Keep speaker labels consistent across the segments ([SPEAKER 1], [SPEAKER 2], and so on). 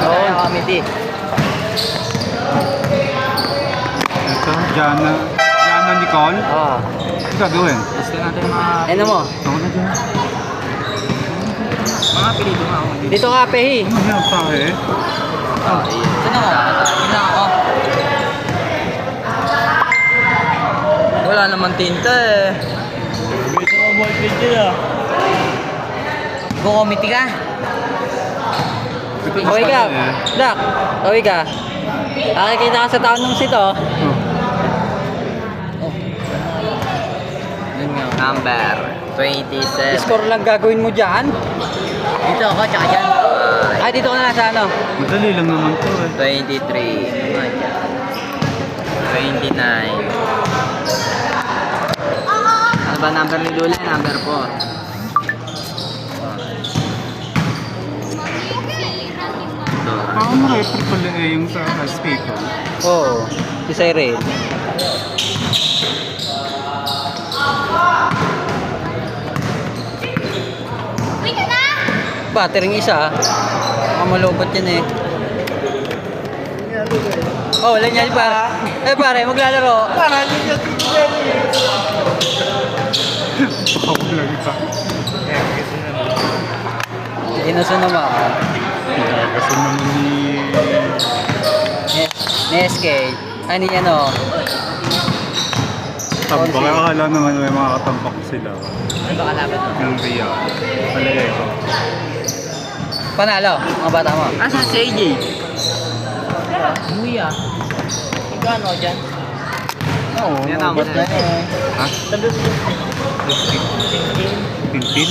[SPEAKER 1] Oo, committee.
[SPEAKER 2] Ito, Jana Nicole.
[SPEAKER 1] Oo.
[SPEAKER 2] Ano gagawin?
[SPEAKER 3] Gusto natin mga...
[SPEAKER 1] Ano mo?
[SPEAKER 2] Ako na dyan.
[SPEAKER 3] Mga apelido nga ako.
[SPEAKER 1] Dito ka, Pehi.
[SPEAKER 2] Ano yan, tahe?
[SPEAKER 3] Saan ako? Yun lang ako. Wala naman tinta eh.
[SPEAKER 1] Dito ka, boyfriend yun ah.
[SPEAKER 3] Committee ka?
[SPEAKER 2] Ito
[SPEAKER 1] Okay ka,
[SPEAKER 2] tahe.
[SPEAKER 1] Dak. Okay ka. Nakikita ka sa taon ng sit, oh.
[SPEAKER 3] Yun nga. Number 27.
[SPEAKER 1] Score lang gagawin mo dyan.
[SPEAKER 3] Dito ako, tsaka dyan.
[SPEAKER 1] Ay, dito ka na sa ano.
[SPEAKER 2] Madali lang naman to eh.
[SPEAKER 3] 23. 29. Ano ba number ni Lula? Number 4.
[SPEAKER 2] Ako ma-refer pala eh yung sa speaker.
[SPEAKER 1] Oo. Si Siren. Battery isa. Malupot yan eh. Oh, wala niya pa. Eh pare, maglalaro.
[SPEAKER 2] Bawal lang ito.
[SPEAKER 1] Inuso naman.
[SPEAKER 2] Kasi naman ni...
[SPEAKER 1] Ni SK. Ano yan oh.
[SPEAKER 2] Tambak. Akala naman may mga katambak sila.
[SPEAKER 3] Ano ba kalaban mo?
[SPEAKER 2] Yung Ria. Palagay ko.
[SPEAKER 1] Panalo, mga bata mo.
[SPEAKER 3] Asa si AJ? Muya. Ikaw ano dyan?
[SPEAKER 2] Oo.
[SPEAKER 3] Yan ako na.
[SPEAKER 2] Ha?
[SPEAKER 3] Sabi ko.
[SPEAKER 2] Tintin?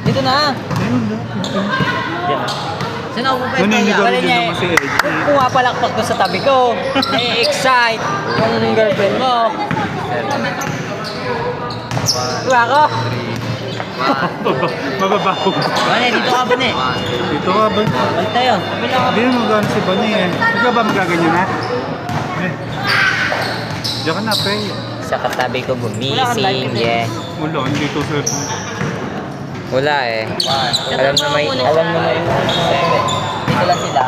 [SPEAKER 1] Dito na.
[SPEAKER 2] Ayun na.
[SPEAKER 1] Yan.
[SPEAKER 3] Saan ako pupunta
[SPEAKER 2] Naninigaw
[SPEAKER 1] Wala
[SPEAKER 2] din
[SPEAKER 1] niya
[SPEAKER 2] naman si AJ.
[SPEAKER 1] pumapalakpak doon sa tabi ko. Na-excite yung girlfriend mo. Diba ako?
[SPEAKER 2] Mababaho.
[SPEAKER 3] Bane, dito ka Bane.
[SPEAKER 2] Dito ka ba?
[SPEAKER 3] Balik tayo.
[SPEAKER 2] Hindi na magano si Bani eh. Ikaw ba magaganyan na? Eh. Diyan ka na, pre.
[SPEAKER 3] Sa katabi ko gumising, yeah.
[SPEAKER 2] Wala, hindi to sir.
[SPEAKER 3] Wala eh. Alam na may
[SPEAKER 1] Dito lang sila.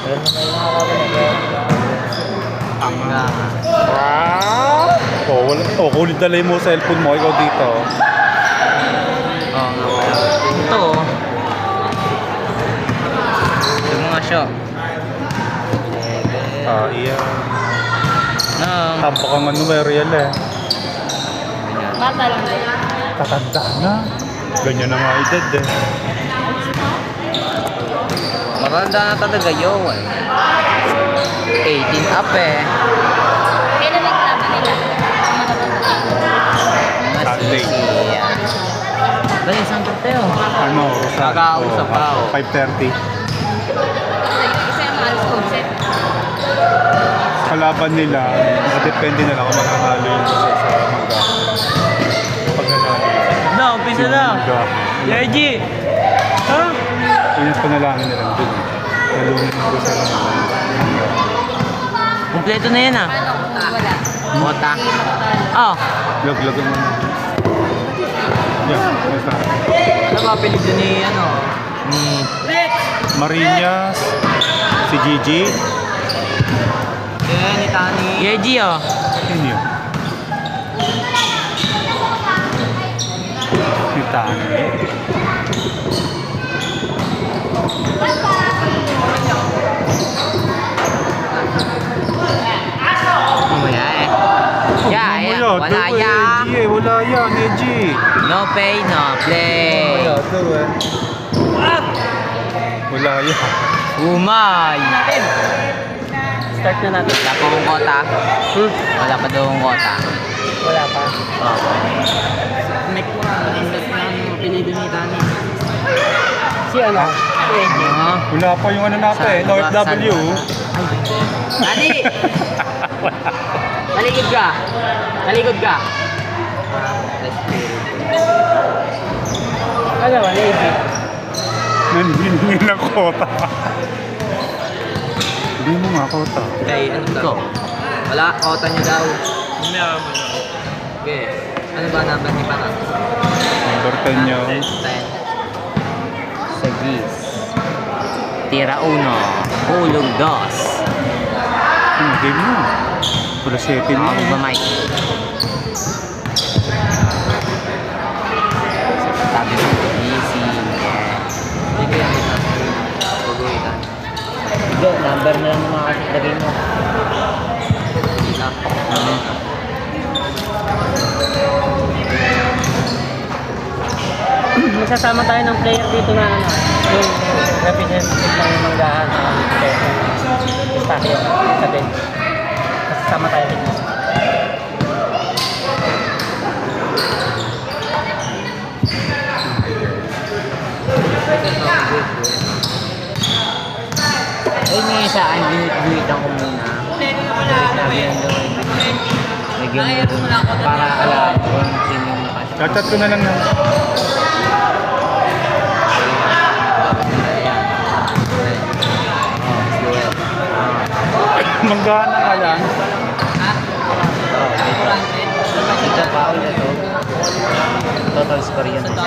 [SPEAKER 3] Alam na may nakakabalik.
[SPEAKER 2] Tanga. Oh, wala. Oh, kulit dala mo cellphone mo. Ikaw dito.
[SPEAKER 3] Oo nga pala. Ito oh. Ito mga show.
[SPEAKER 2] Ah, iya.
[SPEAKER 3] No.
[SPEAKER 2] Tampak ang ano, Mariel eh.
[SPEAKER 1] Bata lang din.
[SPEAKER 2] Tatanda na. Ganyan na nga edad eh.
[SPEAKER 3] Maganda na talaga yun eh. 18 up eh.
[SPEAKER 1] Kailan naglaban nila?
[SPEAKER 2] Sunday.
[SPEAKER 3] Masisiya. Bali, saan ka tayo?
[SPEAKER 2] Ano,
[SPEAKER 3] Nag-ausap pa ako.
[SPEAKER 2] 5:30.
[SPEAKER 1] Isa yung maalas concept.
[SPEAKER 2] Kalaban nila, depende na lang kung makakalo yung isa sa mga pag nanalo.
[SPEAKER 1] No, umpisa na. Yaji! Ha?
[SPEAKER 2] Yun yung panalangin nilang dun. Nalunin ko sa
[SPEAKER 3] Kompleto na yan ah.
[SPEAKER 1] Wala.
[SPEAKER 3] Mota. Oh.
[SPEAKER 2] laglag mo na. Yan, basta.
[SPEAKER 3] Ano ba apelido ni ano? Ni...
[SPEAKER 2] Marinas, si Gigi.
[SPEAKER 3] Eh, ni Tani. Yeji oh.
[SPEAKER 2] Yun yun. Si Tani.
[SPEAKER 3] Wala eh. Yeah, yeah. Wala ya.
[SPEAKER 2] Wala yan, Eji.
[SPEAKER 3] No pay, no play.
[SPEAKER 2] Wala daw eh. Wala yan.
[SPEAKER 3] Umay.
[SPEAKER 1] Start na natin.
[SPEAKER 3] Wala pa akong kota. Wala pa daw akong kota.
[SPEAKER 1] Wala pa.
[SPEAKER 3] Oh. Make mo na. Invest na ang apelido ni Tani.
[SPEAKER 1] Si ano? Si AJ.
[SPEAKER 3] Ah.
[SPEAKER 2] Wala pa yung ano natin, OFW.
[SPEAKER 3] Tani! Maligod ka. Maligod ka.
[SPEAKER 1] Ano ba, AJ?
[SPEAKER 2] Nandinig ng kota. Hindi mo nga kota.
[SPEAKER 3] Okay, ano to? Wala, kota niyo daw. Meron mo na. Okay. Ano ba number ni Panak?
[SPEAKER 2] Number 10 nyo.
[SPEAKER 3] 10. Tira 1. Hulog 2.
[SPEAKER 2] Game mo. Pula 7 na.
[SPEAKER 3] Ako ba, Mike? Sabi mo, easy. Yeah. Go, number na lang ng mga kasilagay mo. Isa.
[SPEAKER 1] Magsasama tayo ng player dito na ano, yung representative ng manggahan sa Estacio, sabi. Magsasama tayo dito.
[SPEAKER 3] Ayun nga yung sa akin, binuit-buitan ko muna. Sabi yung gawin. Lagyan mo rin para alam kung sino yung nakasya.
[SPEAKER 2] Tatat ko na lang na. Manggahan na nga lang.
[SPEAKER 3] Ito pa ulit ito. Total score yun. Ito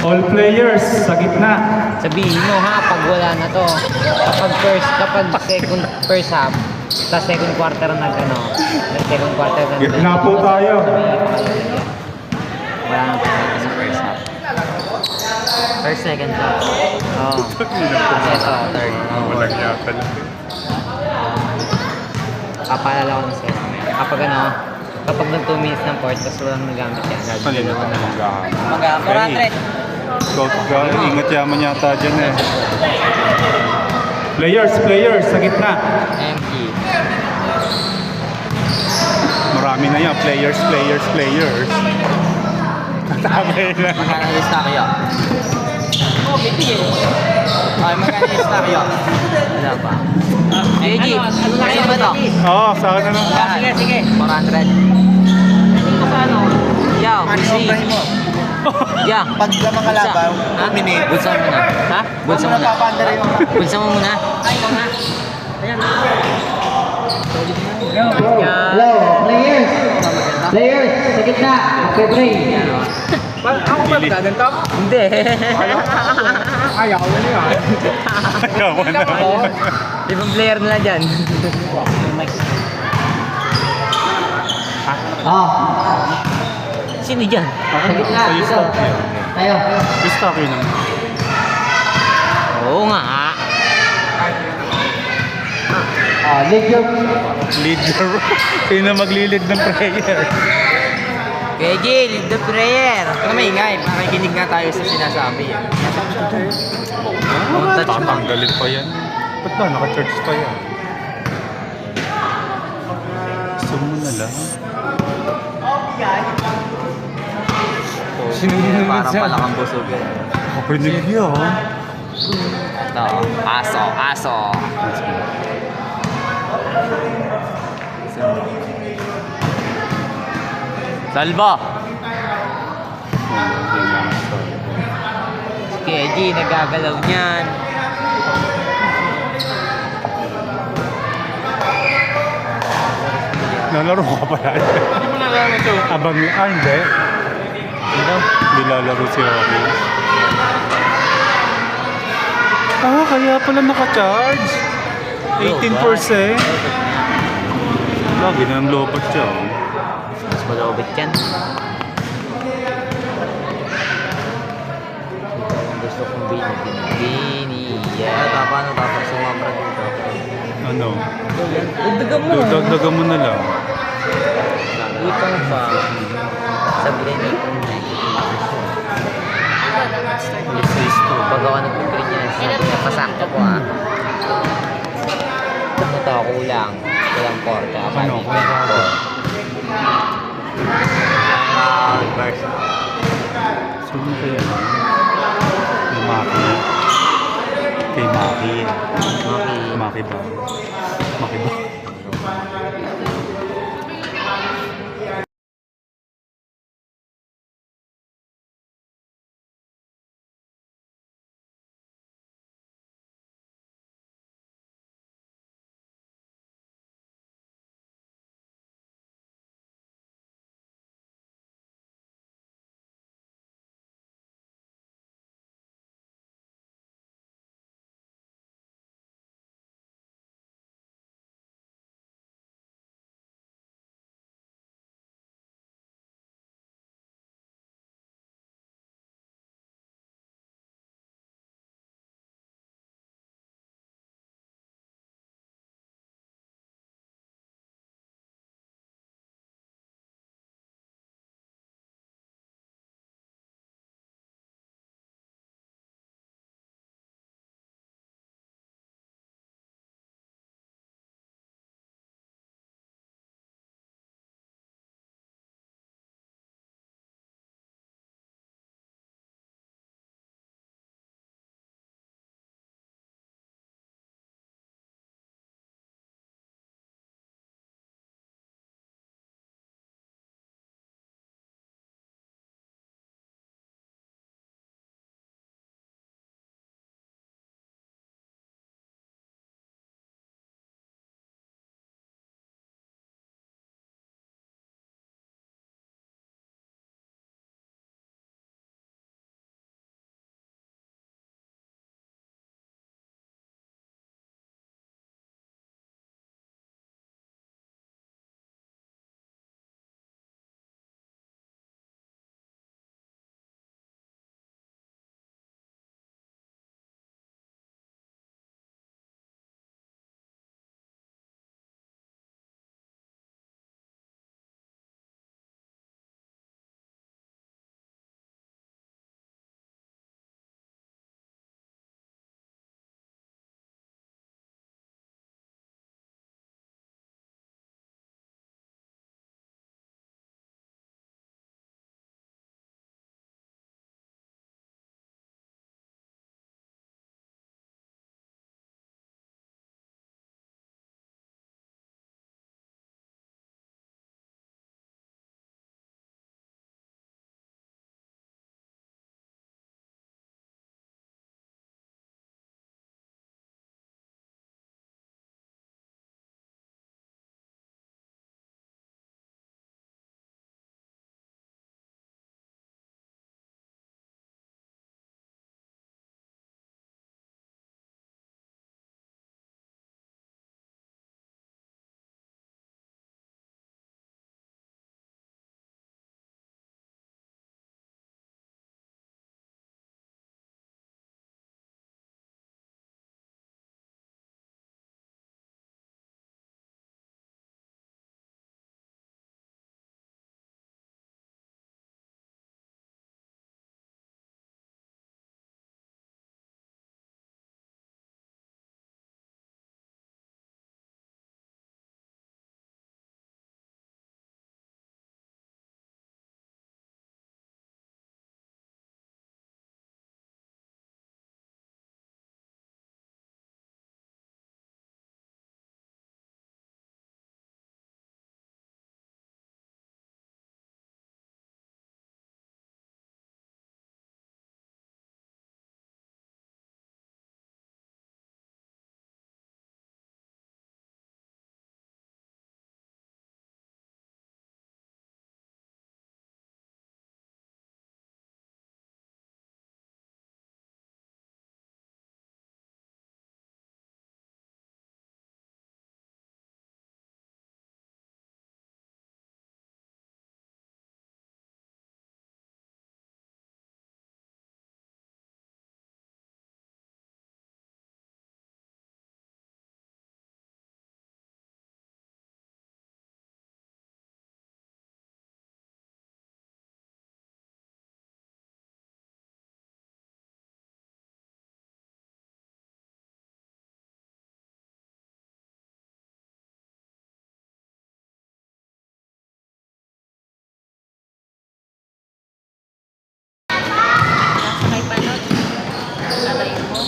[SPEAKER 2] All players sa gitna.
[SPEAKER 3] Sabihin mo ha, pag wala na to. Kapag first half, sa second quarter second quarter
[SPEAKER 2] Gitna po tayo.
[SPEAKER 3] Wala na po sa first half. First, second half. Oo. Kasi ito, third.
[SPEAKER 2] Walang yata lang.
[SPEAKER 3] Papaalala ko na sa'yo. Kapag nag 2 minutes ng fourth, tapos walang nagamit yan.
[SPEAKER 2] Kanina na manggahan.
[SPEAKER 1] Mag 400.
[SPEAKER 2] Scout ka, ingat yaman yata dyan eh. Players sa gitna.
[SPEAKER 3] Empty.
[SPEAKER 2] Marami na yan. Players. Tatapay lang.
[SPEAKER 3] Magkano yung stock yun? Okay, magkano yung stock yun? Wala pa. Eji, ano ba to?
[SPEAKER 2] Oo, sa akin na lang.
[SPEAKER 1] Sige.
[SPEAKER 3] 400.
[SPEAKER 1] Ito sa ano?
[SPEAKER 3] Yaw, busy. Yeah.
[SPEAKER 4] Pag lamang kalabaw,
[SPEAKER 3] Ha?
[SPEAKER 4] minute.
[SPEAKER 3] Bulsa mo muna. Ha? Bulsa mo muna.
[SPEAKER 4] Napapandar yung
[SPEAKER 3] Bulsa mo muna.
[SPEAKER 1] Ay, ikaw na. Ayan.
[SPEAKER 5] Hello, players! Players, sa gitna, okay, play.
[SPEAKER 4] Ako ba gaganto?
[SPEAKER 3] Hindi.
[SPEAKER 4] Ayaw ko niya.
[SPEAKER 2] Ikaw na.
[SPEAKER 3] Ibang player nila dyan.
[SPEAKER 5] Oh,
[SPEAKER 3] Sino dyan?
[SPEAKER 5] sa gitna,
[SPEAKER 2] Sa'yo
[SPEAKER 5] dito.
[SPEAKER 2] stock yun.
[SPEAKER 5] Tayo.
[SPEAKER 2] Stock yun.
[SPEAKER 3] Oo nga.
[SPEAKER 5] Lead your...
[SPEAKER 2] Leader. Sino maglilid ng prayer?
[SPEAKER 3] KG, lead the prayer.
[SPEAKER 4] Ano maingay? Makikinig nga tayo sa sinasabi.
[SPEAKER 2] Tatanggalin pa yan. Ba't ba? Naka-church pa yan. Gusto mo na lang.
[SPEAKER 4] Para pala kang busog eh.
[SPEAKER 2] Kapinig yun.
[SPEAKER 3] Ito, aso. Salva! KG, nagagalaw niyan.
[SPEAKER 2] Nalaro ka pala.
[SPEAKER 4] Hindi mo nalaman ito.
[SPEAKER 2] Abang, hindi. Hindi lalaro si Robin. Kaya pala naka-charge. 18%. Lagi na ang lobat siya.
[SPEAKER 3] Mas malobit yan. Gusto kong bini. Yeah.
[SPEAKER 4] Paano tapos sumabra dito?
[SPEAKER 2] Ano?
[SPEAKER 3] Dagdagan mo.
[SPEAKER 2] Dagdagan mo na lang.
[SPEAKER 3] Ikang pa. Sabihin na itong pagawa ng pagkirin niya. Sabi niya, pasakto ko ah. Ito, kulang. Kulang 4. Kaya
[SPEAKER 2] Ano? Saan mo kaya? Kay Maki. Kay Maki. Maki ba? Maki ba?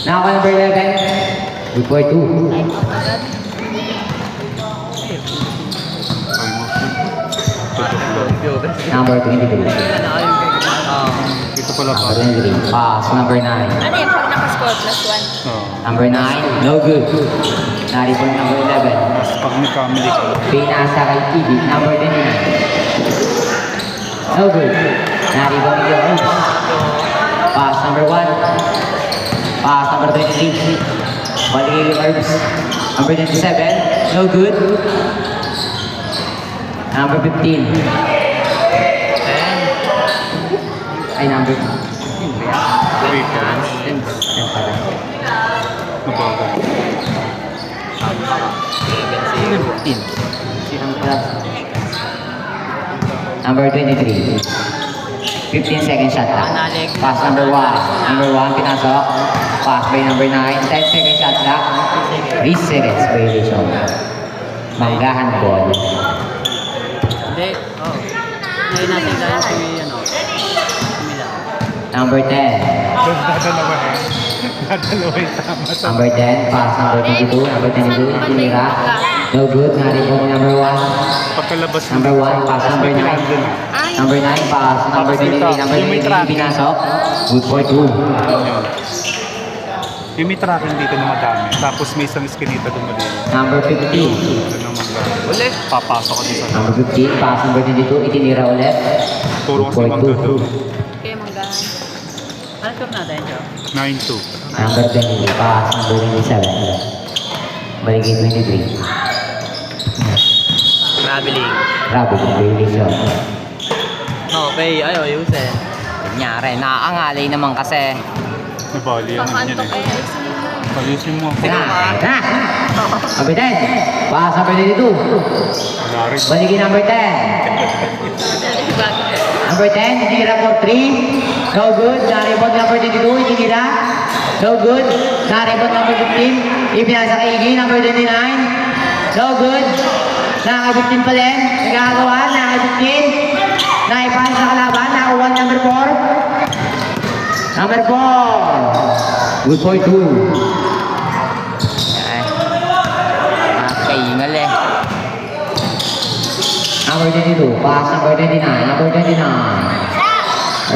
[SPEAKER 5] Now number 11. Good for 2. Number 22.
[SPEAKER 2] Ito pala pa.
[SPEAKER 5] Number 23. Pass. Number 9.
[SPEAKER 6] Ano yun? Pag nakascore, +1.
[SPEAKER 2] Oh.
[SPEAKER 5] Number 9. No good. Nari po number 11.
[SPEAKER 2] Mas pag nagkamali ka.
[SPEAKER 5] Pinasa kay Kibi. Number 29. No good. Nari po yung Herbs. Pass number 1. Pass number 23. Balik yung Herbs. Number 27. No good. Number 15. Ay, number 15.
[SPEAKER 2] Wait,
[SPEAKER 5] Yan pala.
[SPEAKER 2] nabagal.
[SPEAKER 5] Number 23. 15 second shot clock. Pass number 1. Number 1, pinasok. Pass by number 9. 10 second shot clock. 3 seconds violation. Manggahan ball.
[SPEAKER 1] Hindi, oh. Hindi natin dahil si, ano, Camila.
[SPEAKER 5] Number 10.
[SPEAKER 2] Dadalawa eh. Dadalawa yung tama sa...
[SPEAKER 5] Number 10. Pass number 22. Number 22. Tinira. No good. Nari po ni number 1.
[SPEAKER 2] Pagkalabas mo.
[SPEAKER 5] Number 1. Pass number 9. Number 9. Pass number 23. Number 23. Pinasok. Good for 2.
[SPEAKER 2] Yung may tracking dito na madami. Tapos may isang iskinita dumali.
[SPEAKER 5] Number 15.
[SPEAKER 2] Ito naman lang.
[SPEAKER 4] Ulit.
[SPEAKER 2] Papasok ko din sa...
[SPEAKER 5] Number 15, pass number 22, itinira ulit.
[SPEAKER 2] Puro kasi magdodo.
[SPEAKER 6] Kaya manggahan.
[SPEAKER 1] Ano score natin, Joe?
[SPEAKER 2] 9-2.
[SPEAKER 5] Number 20, pass number 27. Baligay 23.
[SPEAKER 4] Traveling.
[SPEAKER 5] Rapid violation.
[SPEAKER 4] Okay, ayaw, ayusin.
[SPEAKER 3] Kunyari, nakakangalay naman kasi.
[SPEAKER 2] Nabali ang ano yan
[SPEAKER 6] Pakantok
[SPEAKER 2] eh.
[SPEAKER 6] eh. Ayusin mo na.
[SPEAKER 2] Palisin mo.
[SPEAKER 5] Na! Number 10, pass number 22.
[SPEAKER 2] Wala rin.
[SPEAKER 5] Baligay number 10. Number 10, itinira for 3. No good. Naribot number 22, itinira. No good. Naribot number 15. Ipinasa kay Iggy, number 29. No good. Nakaka-15 pa rin. Nagkakagawa, nakaka-15. Naipasa sa kalaban, nakakuha number 4. Number 4. Good for 2.
[SPEAKER 3] Ay. Nakakaingal eh.
[SPEAKER 5] Number 22, pass number 29, number 29.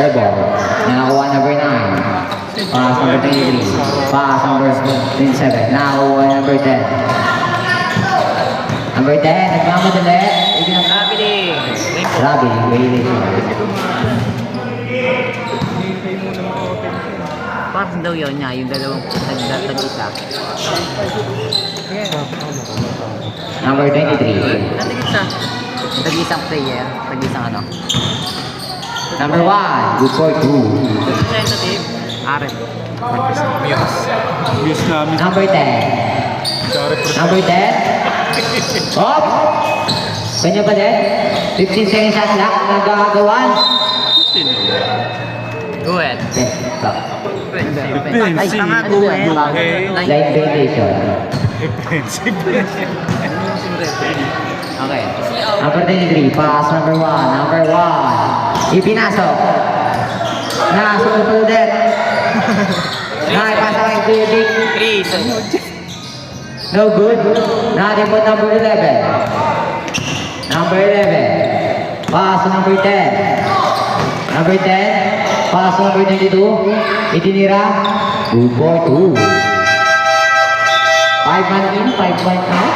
[SPEAKER 5] Airball. Nakakuha number 9. Pass number 23. Pass number 27. Nakakuha number 10. Number 10, nagmamadali.
[SPEAKER 4] Traveling.
[SPEAKER 5] Grabe, violation.
[SPEAKER 3] Parang daw yun niya, yung dalawang tag-isa.
[SPEAKER 5] Number 23.
[SPEAKER 1] Natigit sa.
[SPEAKER 3] Yung tag-isang player, tag-isang ano.
[SPEAKER 5] Number 1, good for 2.
[SPEAKER 1] Representative.
[SPEAKER 3] Aren.
[SPEAKER 2] Views namin.
[SPEAKER 5] Number 10. Number 10. Op! Kanya pa din. 15 seconds shot clock. Nagkakagawan.
[SPEAKER 3] Go ahead.
[SPEAKER 2] Defensive.
[SPEAKER 3] Ay, tanga, go ahead.
[SPEAKER 2] Okay.
[SPEAKER 5] Line violation.
[SPEAKER 2] Defensive.
[SPEAKER 3] Okay.
[SPEAKER 5] Number 23, pass number 1, number 1. Ipinasok. Nasunod po ulit. Naipasa kay Kuya Dick.
[SPEAKER 4] Chris.
[SPEAKER 5] No good. Naripot number 11. Number 11. Pass number 10. Number 10. Pass number 22. Itinira. Good for 2. 5 man in, 5 point out.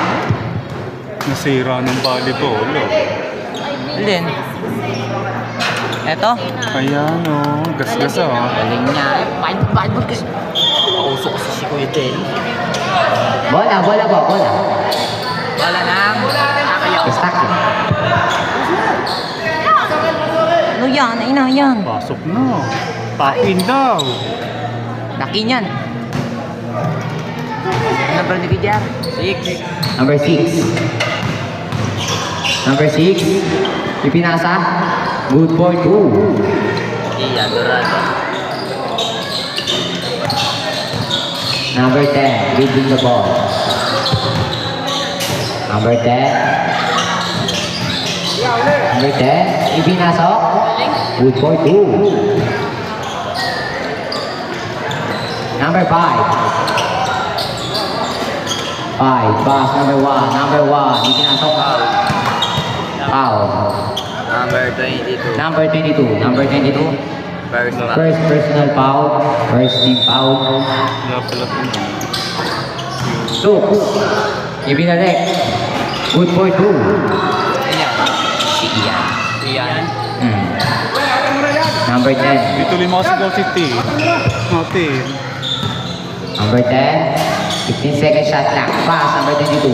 [SPEAKER 2] Nasira ng volleyball. Oh.
[SPEAKER 3] Alin? Eto?
[SPEAKER 2] Ayan oh. Gas-gas oh.
[SPEAKER 3] Galing niya. Paano kasi?
[SPEAKER 4] Pauso ko si Kuya Del.
[SPEAKER 5] Bola, bola po, bola.
[SPEAKER 3] Wala na. Nakayaw.
[SPEAKER 5] Stack yun.
[SPEAKER 3] Ano yan? Ay na yan.
[SPEAKER 2] Pasok na. Pakin daw.
[SPEAKER 3] Laki niyan. Number ni Pijar? 6.
[SPEAKER 5] Number 6. Number 6. Ipinasa. Good for 2.
[SPEAKER 4] Iya, Dorado.
[SPEAKER 5] Number 10. Leading the ball. Number 10. Number 10. Ipinasok. Good for 2. Number 5. 5. Pass number 1. Number 1. Ipinasok. Foul.
[SPEAKER 4] Number 22.
[SPEAKER 5] Number 22. Number 22.
[SPEAKER 4] First foul.
[SPEAKER 5] First personal foul. First team foul.
[SPEAKER 2] Wala pala po.
[SPEAKER 5] 2. Ibinalik. Good for 2. Si Ian.
[SPEAKER 4] Iyan.
[SPEAKER 5] Number 10.
[SPEAKER 2] Dito lima kasi daw si T. Mati.
[SPEAKER 5] Number 10. 15 second shot lang. Pass number 22.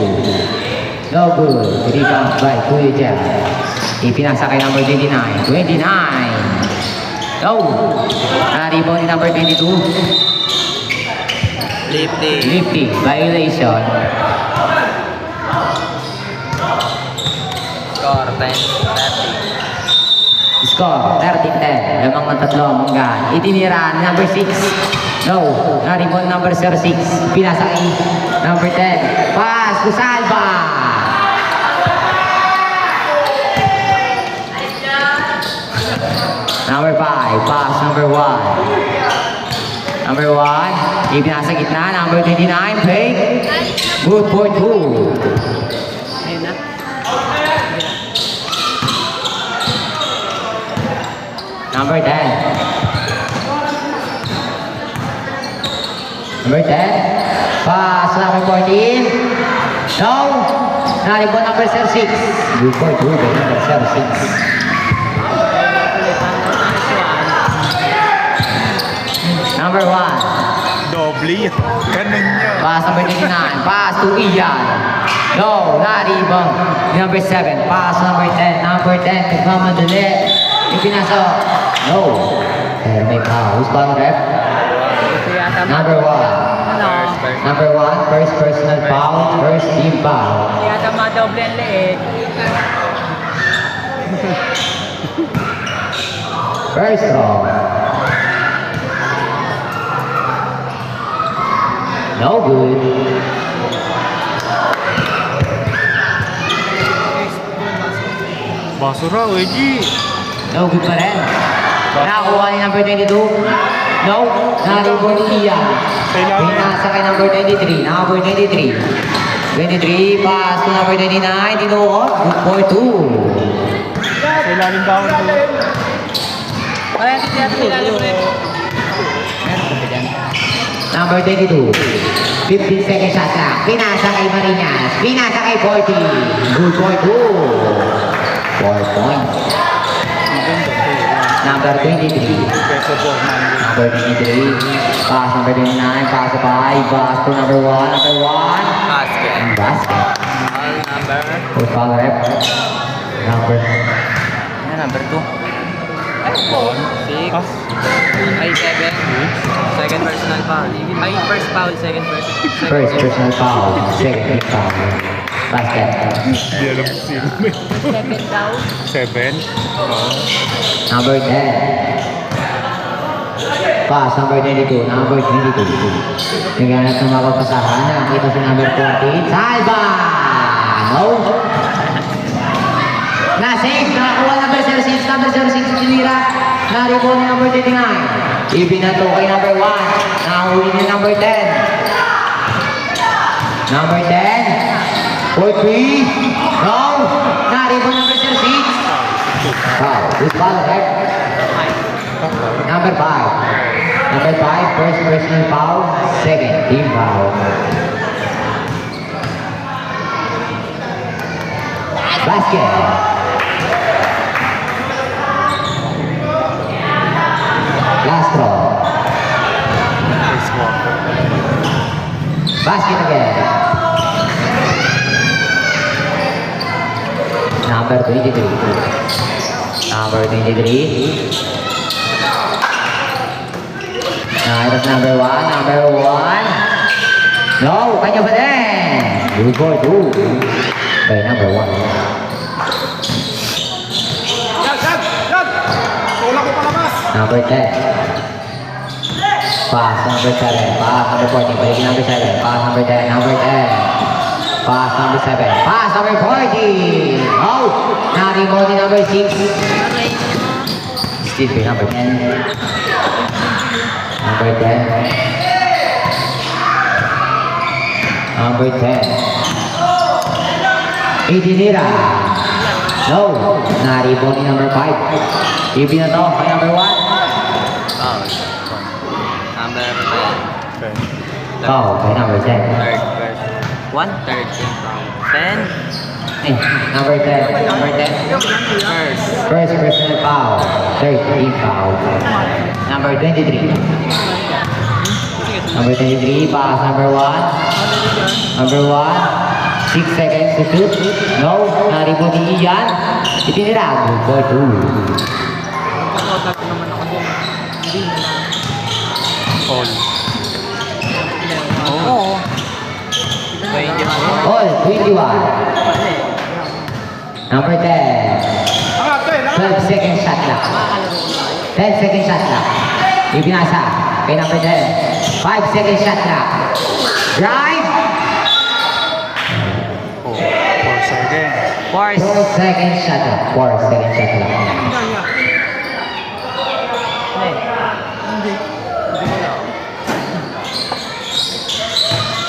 [SPEAKER 5] No good. Rebound by Kuya Jeff. Ipinasa kay number 29. 29. No. Na-rebound ni number 22.
[SPEAKER 4] Lifting.
[SPEAKER 5] Lifting. Violation.
[SPEAKER 4] Score 10-30.
[SPEAKER 5] Score, 30-10. Lamang ng tatlo ang manggan. Itinira ni number 6. No. Na-rebound number 6. Pinasa kay number 10. Pass to Salva. Number 5. Pass number 1. Number 1. Ipinasa gitna. Number 29. Fake. Good for 2.
[SPEAKER 1] Ayun na.
[SPEAKER 5] Number 10. Number 10. Pass number 14. No. Nalibot number 6. Good for 2. Number 6. Number 1.
[SPEAKER 2] Doble yan. Ganun niya.
[SPEAKER 5] Pass number 29. Pass to Ian. No. Naribang. Number 7. Pass number 10. Number 10. Nagmamadali. Ipinasok. No. Pero may foul. Who's calling ref?
[SPEAKER 1] Ito yata
[SPEAKER 5] Number 1.
[SPEAKER 1] ano,
[SPEAKER 5] Number 1, first personal foul, first team foul.
[SPEAKER 1] yata madoble ang liit.
[SPEAKER 5] First row. No good.
[SPEAKER 2] Basura, Weji.
[SPEAKER 5] No good pa rin. Nakakuha ni number 22. No. Naribon ni Ian.
[SPEAKER 2] Kailangan.
[SPEAKER 5] Pinasa kay number 23. Number 23. 23, pass to number 29. Tinuot. Good for 2.
[SPEAKER 2] Sa ilalim daw.
[SPEAKER 1] Kaya hindi natin nilalim ulit.
[SPEAKER 5] Number 22. 15 seconds shot lang. Pinasa kay Marinas. Pinasa kay 40. Good for 2. 4 points. Number 23.
[SPEAKER 2] Peso po.
[SPEAKER 5] Number 23. Pass number 29. Pass 5. Pass to number 1. Number 1.
[SPEAKER 4] Basket.
[SPEAKER 5] And basket.
[SPEAKER 4] All number.
[SPEAKER 5] For foul rep. Number.
[SPEAKER 4] Ano number 2? 6.
[SPEAKER 2] Ah.
[SPEAKER 4] Ay, 7. Second personal foul. Ay, first foul, second person.
[SPEAKER 5] First personal foul. Second team foul. Basket.
[SPEAKER 2] Hindi alam ko sino.
[SPEAKER 6] Second daw.
[SPEAKER 2] 7. Oo.
[SPEAKER 5] Number 10. Pass number 22. Number 22. Naghanap ng mapapasahan. Nakita si number 14. Salva! No. Na-save. Nakakuha number 06. Number 06 tinira. Naribon ni number 29. Ibinato kay number 1. Nahuli ni number 10. Number 10. For 3. No. Naribon number 06. Foul. Who's foul, right? Number 5. Number 5, first personal foul, second team foul. Basket. Last throw. Basket again. Number 23. Number 23. That's number 1. Number 1. No, kanya pa din. Good for 2. By number 1. Number 10. Pass number 7. Pass number 14. Balikin number 7. Pass number 10. Number 10. Pass number 7. Pass number 14. Oh! Narimo ni number 6. Still by number 10. Number 10. Number 10. Idinira. No. Na-rebound ni number 5. Ibig na to kay number 1.
[SPEAKER 4] Foul. Number 10.
[SPEAKER 2] Okay.
[SPEAKER 5] Foul kay number 10.
[SPEAKER 4] Third first. 13 foul. 10.
[SPEAKER 5] Ay, number 10. Number 10.
[SPEAKER 4] First.
[SPEAKER 5] First personal foul. 13 foul. Number 23. Number 23, pass number 1. Number 1. 6 seconds to shoot. No, na-rebound ni Ian. Itinira. Good for 2.
[SPEAKER 2] All.
[SPEAKER 1] Oo.
[SPEAKER 4] 21.
[SPEAKER 5] All, 21. Number 10. 12 second shot clock. 10 second shot clock. Ibinasa kay number 10. 5 second shot clock. Drive.
[SPEAKER 2] Oh, 4 seconds.
[SPEAKER 5] 4 second shot clock. 4 second shot clock.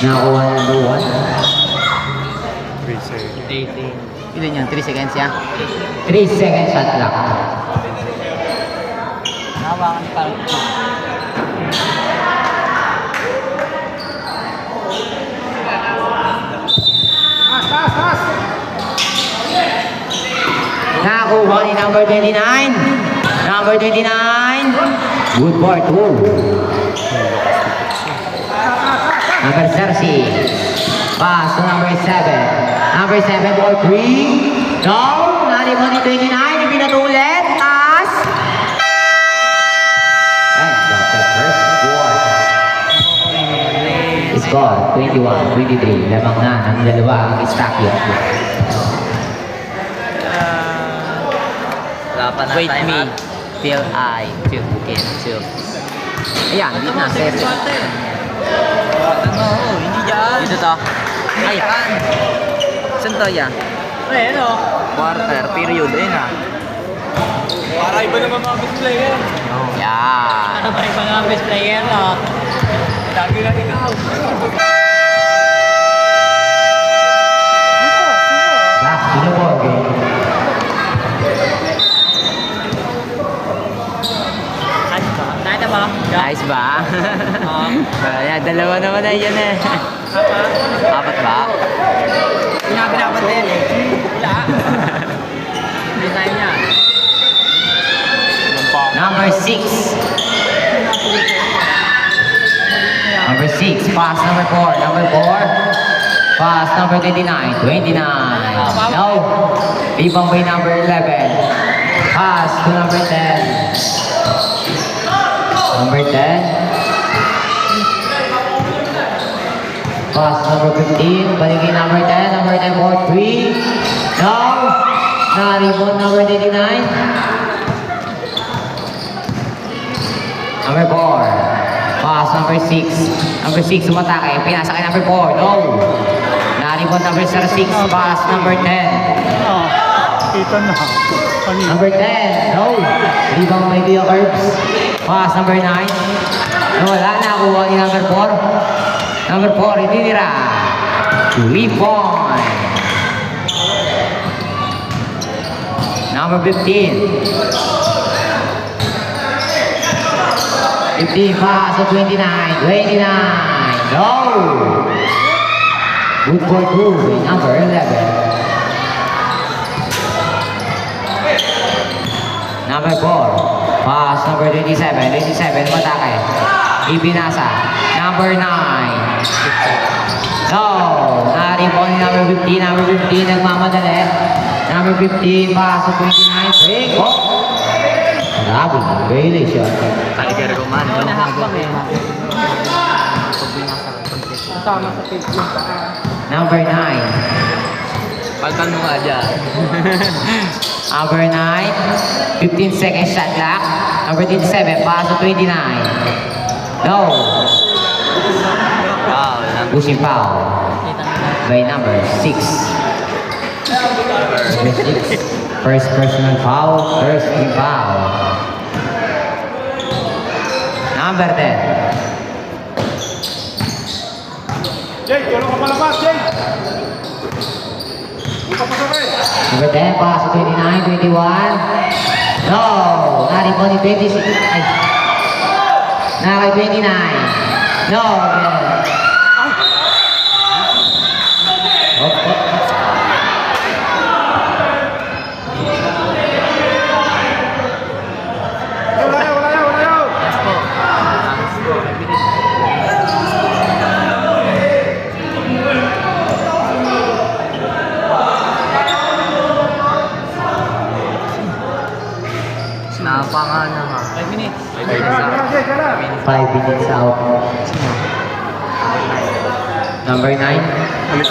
[SPEAKER 5] Nakakuha na number 1.
[SPEAKER 2] 3 seconds.
[SPEAKER 4] 18.
[SPEAKER 3] Ilan yan? 3 seconds yan?
[SPEAKER 5] 3 second shot clock.
[SPEAKER 1] Nahawakan parang
[SPEAKER 5] Nakakuha ni number 29. Number 29. Good for 2. Number 30. Pass to number 7. Number 7 for 3. No. Naribo ni 29. Ipinatulit. Taas. And got the first score. Score 21-23. Lamang na ng dalawa ang Estacio.
[SPEAKER 4] Wala pa na
[SPEAKER 3] Wait
[SPEAKER 4] time
[SPEAKER 3] me
[SPEAKER 4] out.
[SPEAKER 3] till I feel can feel. Ayan, dito na set.
[SPEAKER 4] Ano? Hindi dyan.
[SPEAKER 3] Dito to. Ay, saan to yan?
[SPEAKER 1] eh, ano?
[SPEAKER 4] Quarter. Period. Ayun na. Para iba naman mga best player.
[SPEAKER 3] Yan.
[SPEAKER 1] Ano pa ibang mga best player, no?
[SPEAKER 4] Lagi na ikaw.
[SPEAKER 5] Back to the ball game.
[SPEAKER 1] Ano ba? Nakita ba?
[SPEAKER 3] Nice ba? Ayan, dalawa naman na yan eh. Apat ba?
[SPEAKER 1] Sinabi na ba yan eh? Wala. Hindi tayo niya.
[SPEAKER 5] Number 6. Number 6. Pass number 4. Number 4. Pass number 29. 29. No. Ibang by number 11. Pass to number 10. Number 10. Pass number 15. Baligin number 10. Number 10 for 3. No. Na-rebound number 29. Number 4. Pass number 6. Number 6 umatake. Pinasa kay number 4. No. Na-rebound number 6. Pass number 10.
[SPEAKER 2] Ah, kita na. Kanina.
[SPEAKER 5] Number 10. No. Rebound by Kuya Curbs. Pass number 9. No, wala. Nakuha ni number 4. Number 4. Itinira. 3 point. Number 15. 15 pass to 29. 29. No. Good for 2 with number 11. Number 4. Pass number 27. 27 matake. Ibinasa. Number 9. No. Na-rebound ni number 15. Number 15 nagmamadali. Number 15 pass to 29. Break. Oh. Grabe. Violation.
[SPEAKER 4] Tiger Roman.
[SPEAKER 1] Nakakbang eh. Kasama sa Facebook.
[SPEAKER 5] Number 9.
[SPEAKER 4] Palkan mo nga dyan.
[SPEAKER 5] Number 9. 15 seconds shot clock. Number 27 pass to 29. No.
[SPEAKER 4] Foul.
[SPEAKER 5] Pushing foul. By number 6. Number 6. First personal foul. First team foul. Number 10.
[SPEAKER 2] Jay, tulong ka palabas, Jay! Buka pa sa rin!
[SPEAKER 5] Number 10, pass to 29, 21. No! Naripon ni 26. Ay! Nakay 29. No! Again. Oh.
[SPEAKER 2] Wala yaw!
[SPEAKER 4] Yes po. Yes po. Napanga naman. 5 minutes. 5 minutes out.
[SPEAKER 5] 5 minutes out. Number 9.
[SPEAKER 2] Labas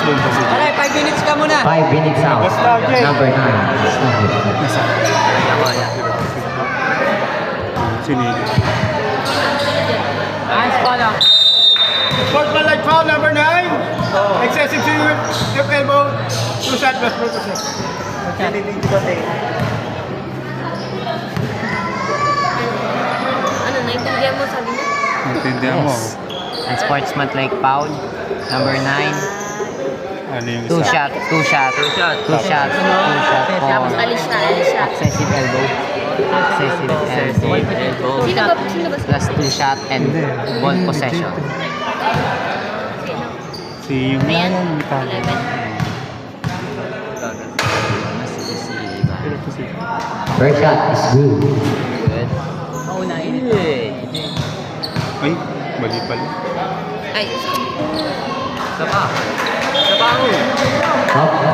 [SPEAKER 2] doon kasi.
[SPEAKER 4] Alay, 5 minutes ka muna.
[SPEAKER 5] 5 minutes out.
[SPEAKER 2] Basta, Jay.
[SPEAKER 5] Number 9.
[SPEAKER 4] Ako yan.
[SPEAKER 2] Sinigil.
[SPEAKER 4] Ayos pa lang.
[SPEAKER 2] Sportsmanlike foul, number 9. Excessive swing with elbow. 2 shot, plus 4%.
[SPEAKER 6] Ano, naintindihan mo sabi niya?
[SPEAKER 2] Naintindihan mo.
[SPEAKER 3] Yes. And sportsman-like foul. Number 9.
[SPEAKER 2] Ano yung
[SPEAKER 3] 2
[SPEAKER 2] isa?
[SPEAKER 3] shot, 2 shot, 2 shot, 2 shot, 2 shot
[SPEAKER 6] Tapos
[SPEAKER 3] for
[SPEAKER 6] alis siya.
[SPEAKER 3] excessive elbow. Excessive elbow.
[SPEAKER 6] Sino ba?
[SPEAKER 3] Plus 2 shot and ball possession.
[SPEAKER 2] Si yung
[SPEAKER 6] Ayan,
[SPEAKER 2] yan.
[SPEAKER 6] 11.
[SPEAKER 3] Mas easy, diba?
[SPEAKER 5] First shot is good.
[SPEAKER 3] Good.
[SPEAKER 4] Paunahin.
[SPEAKER 2] Ay, mali pala.
[SPEAKER 6] Ay,
[SPEAKER 4] Isa pa. Isa pa ako.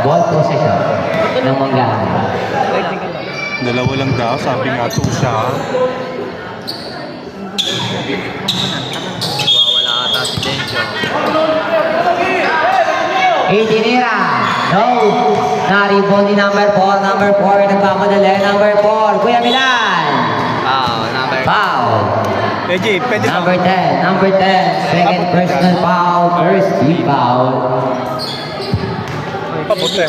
[SPEAKER 5] Ball possession ng Manggahan.
[SPEAKER 2] Dalawa lang daw, sabi nga 2 siya.
[SPEAKER 4] Wala ata si Dencho.
[SPEAKER 5] Itinira. No. Naripon ni number 4. Number 4. Nagpapadali. Number 4. Kuya Milan.
[SPEAKER 4] Number.
[SPEAKER 5] Foul.
[SPEAKER 2] Eh, Jay, pwede ba?
[SPEAKER 5] Number 10. Number 10. Second personal foul. First team foul.
[SPEAKER 2] Paputi.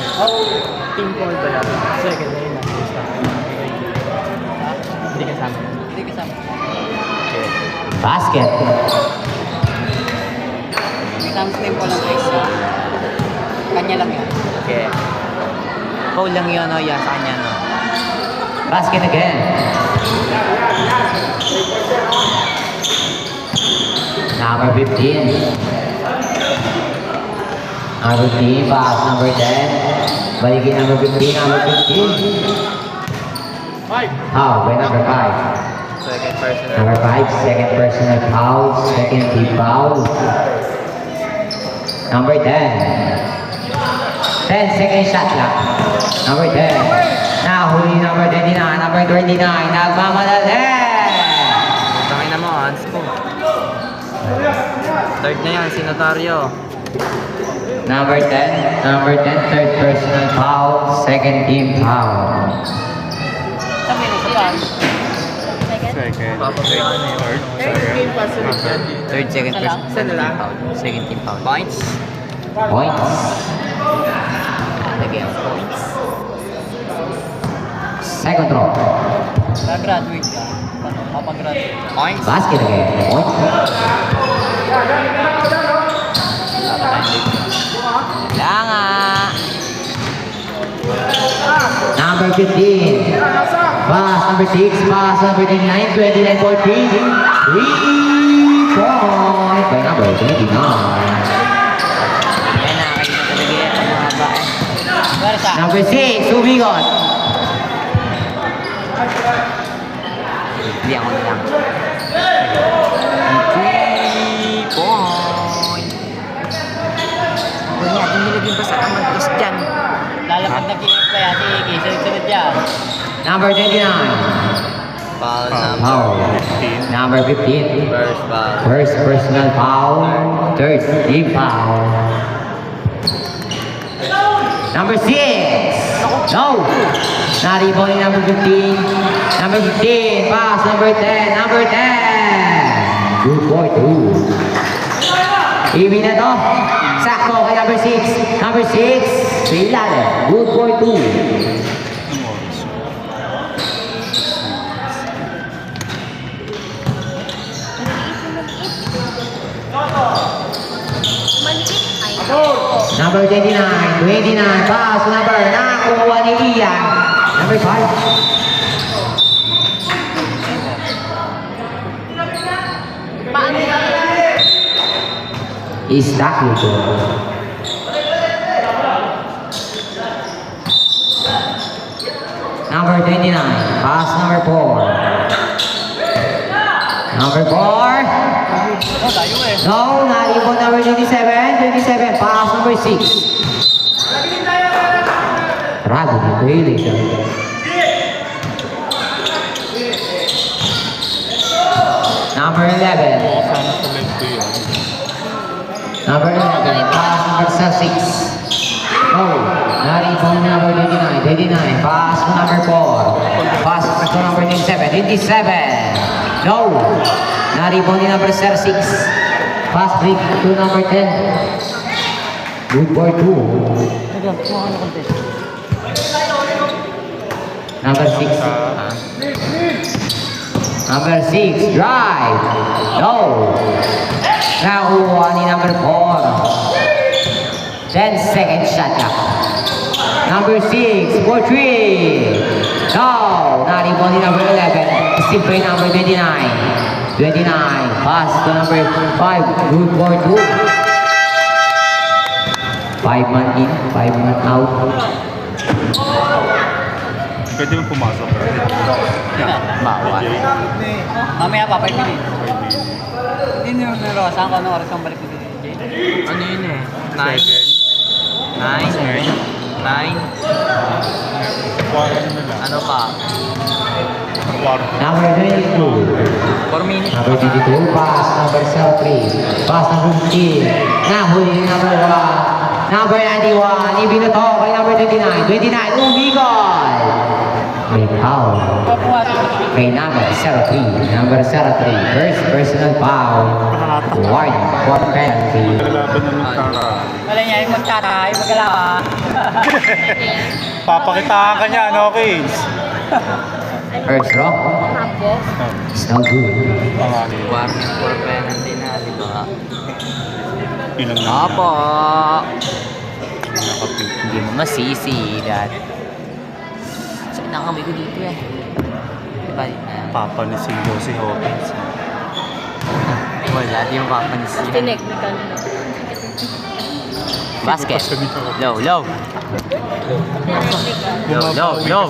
[SPEAKER 1] Team call ba yan? Second na yun. Hindi kasama.
[SPEAKER 4] Hindi kasama.
[SPEAKER 5] Basket.
[SPEAKER 4] Isang tempo lang guys. Kanya lang yan.
[SPEAKER 3] Okay. Foul lang yun, no? Yan, sa kanya, no?
[SPEAKER 5] Basket again. Number 15. Number 15, pass. Number 10. Balikin number 15. Number 15. Foul by number 5.
[SPEAKER 3] Second personal.
[SPEAKER 5] Number 5, second personal foul. Second team foul. Number 10. 10 second shot lang. Number 10. Nahuli number 29. Number 29. Nagmamadali.
[SPEAKER 3] Tangin na mo, hands ko. Third na yan, si Notario.
[SPEAKER 5] Number 10. Number 10, third personal foul. Second team foul.
[SPEAKER 6] Sabi na sa pa. Second?
[SPEAKER 2] Second.
[SPEAKER 3] Papabayaan na yun.
[SPEAKER 2] Third.
[SPEAKER 3] Third, second
[SPEAKER 6] Isa lang?
[SPEAKER 3] person. Second team foul. Second team foul.
[SPEAKER 4] Points.
[SPEAKER 5] Points.
[SPEAKER 3] Again, points.
[SPEAKER 5] Second throw.
[SPEAKER 1] Graduate ka. Kapag-graduate.
[SPEAKER 4] Points.
[SPEAKER 5] Basket again. Points.
[SPEAKER 3] Kaya nga.
[SPEAKER 5] Number 15. Pass number 6. Pass number 29. 29 for 3. 3 point by number 29.
[SPEAKER 3] Yan na, kayo na talaga yan. Ang mahaba eh. Barsa.
[SPEAKER 5] Number 6. Sumigot.
[SPEAKER 3] Hindi ako na lang. 3 point. Kaya, dumilagin pa sa kamagkos dyan.
[SPEAKER 1] Lalapag na kaya si Iki. Sunod-sunod yan.
[SPEAKER 5] Number 29.
[SPEAKER 4] Foul number.
[SPEAKER 5] Foul.
[SPEAKER 2] 15.
[SPEAKER 5] Number 15.
[SPEAKER 4] First foul.
[SPEAKER 5] First personal foul. Third team foul. Number 6. No. Naripon ni number 15. Number 15. Pass. Number 10. Number 10. Good boy, 2. Ibig na to. Sakto kay number 6. Number 6. Sa ilalim. Good boy, 2.
[SPEAKER 6] Maliit.
[SPEAKER 5] Number 29. 29. Pass to number. Nakakuha ni Ian. Number 5.
[SPEAKER 6] Paano ba?
[SPEAKER 5] Stuck dito. Number 29. Pass number 4. Number 4. No, nalipon number 27. 27. Pass number 6. Rado dito yun. Number 11.
[SPEAKER 2] Sana sa left ko yun.
[SPEAKER 5] Number 11, pass number 6. Oh, naripon number 29. 29, pass to number 4. Pass to number 27. 27. No. Naripon ni number 6. Pass break to number 10. Good for 2. Number 6. Number 6, drive. No. Nakuha ni number 4. 10 second shot clock. Number 6, for 3. No. Naripon ni number 11. Simple number 29. 29. Pass to number 5. Good for 2. 5 man in, 5 man out.
[SPEAKER 2] Pwede mo pumasok.
[SPEAKER 3] Bawal.
[SPEAKER 1] Mamaya pa, 5 minutes. Hindi nyo naro. Saan ka nung oras ang balik ko dito?
[SPEAKER 3] Ano yun eh? 9? 9? 9? Ano pa?
[SPEAKER 5] Number 22.
[SPEAKER 3] 4 minutes.
[SPEAKER 5] Number 22, pass number 3. Pass number 15. Nahuli ni number 1. Number 91, ibinuto kay number 29. 29, umigol! May foul. Kay number 03. Number 03, first personal foul. Warning for penalty.
[SPEAKER 2] Lalaban na ng tara.
[SPEAKER 1] Wala niya yung magtatay, magalawa.
[SPEAKER 2] Papakitaan ka niya, no, kids?
[SPEAKER 5] First row,
[SPEAKER 6] Hapo.
[SPEAKER 5] it's no good.
[SPEAKER 3] Warning for penalty na, di ba?
[SPEAKER 2] Ilang na.
[SPEAKER 3] Opo. Hindi mo masisi, Dad. Saan na kami ko dito eh? Balik na.
[SPEAKER 2] Papanisin daw si Hawkins.
[SPEAKER 3] Wala, di yung papansin.
[SPEAKER 6] Technical na.
[SPEAKER 3] Basket. Low, low. Low, low, low.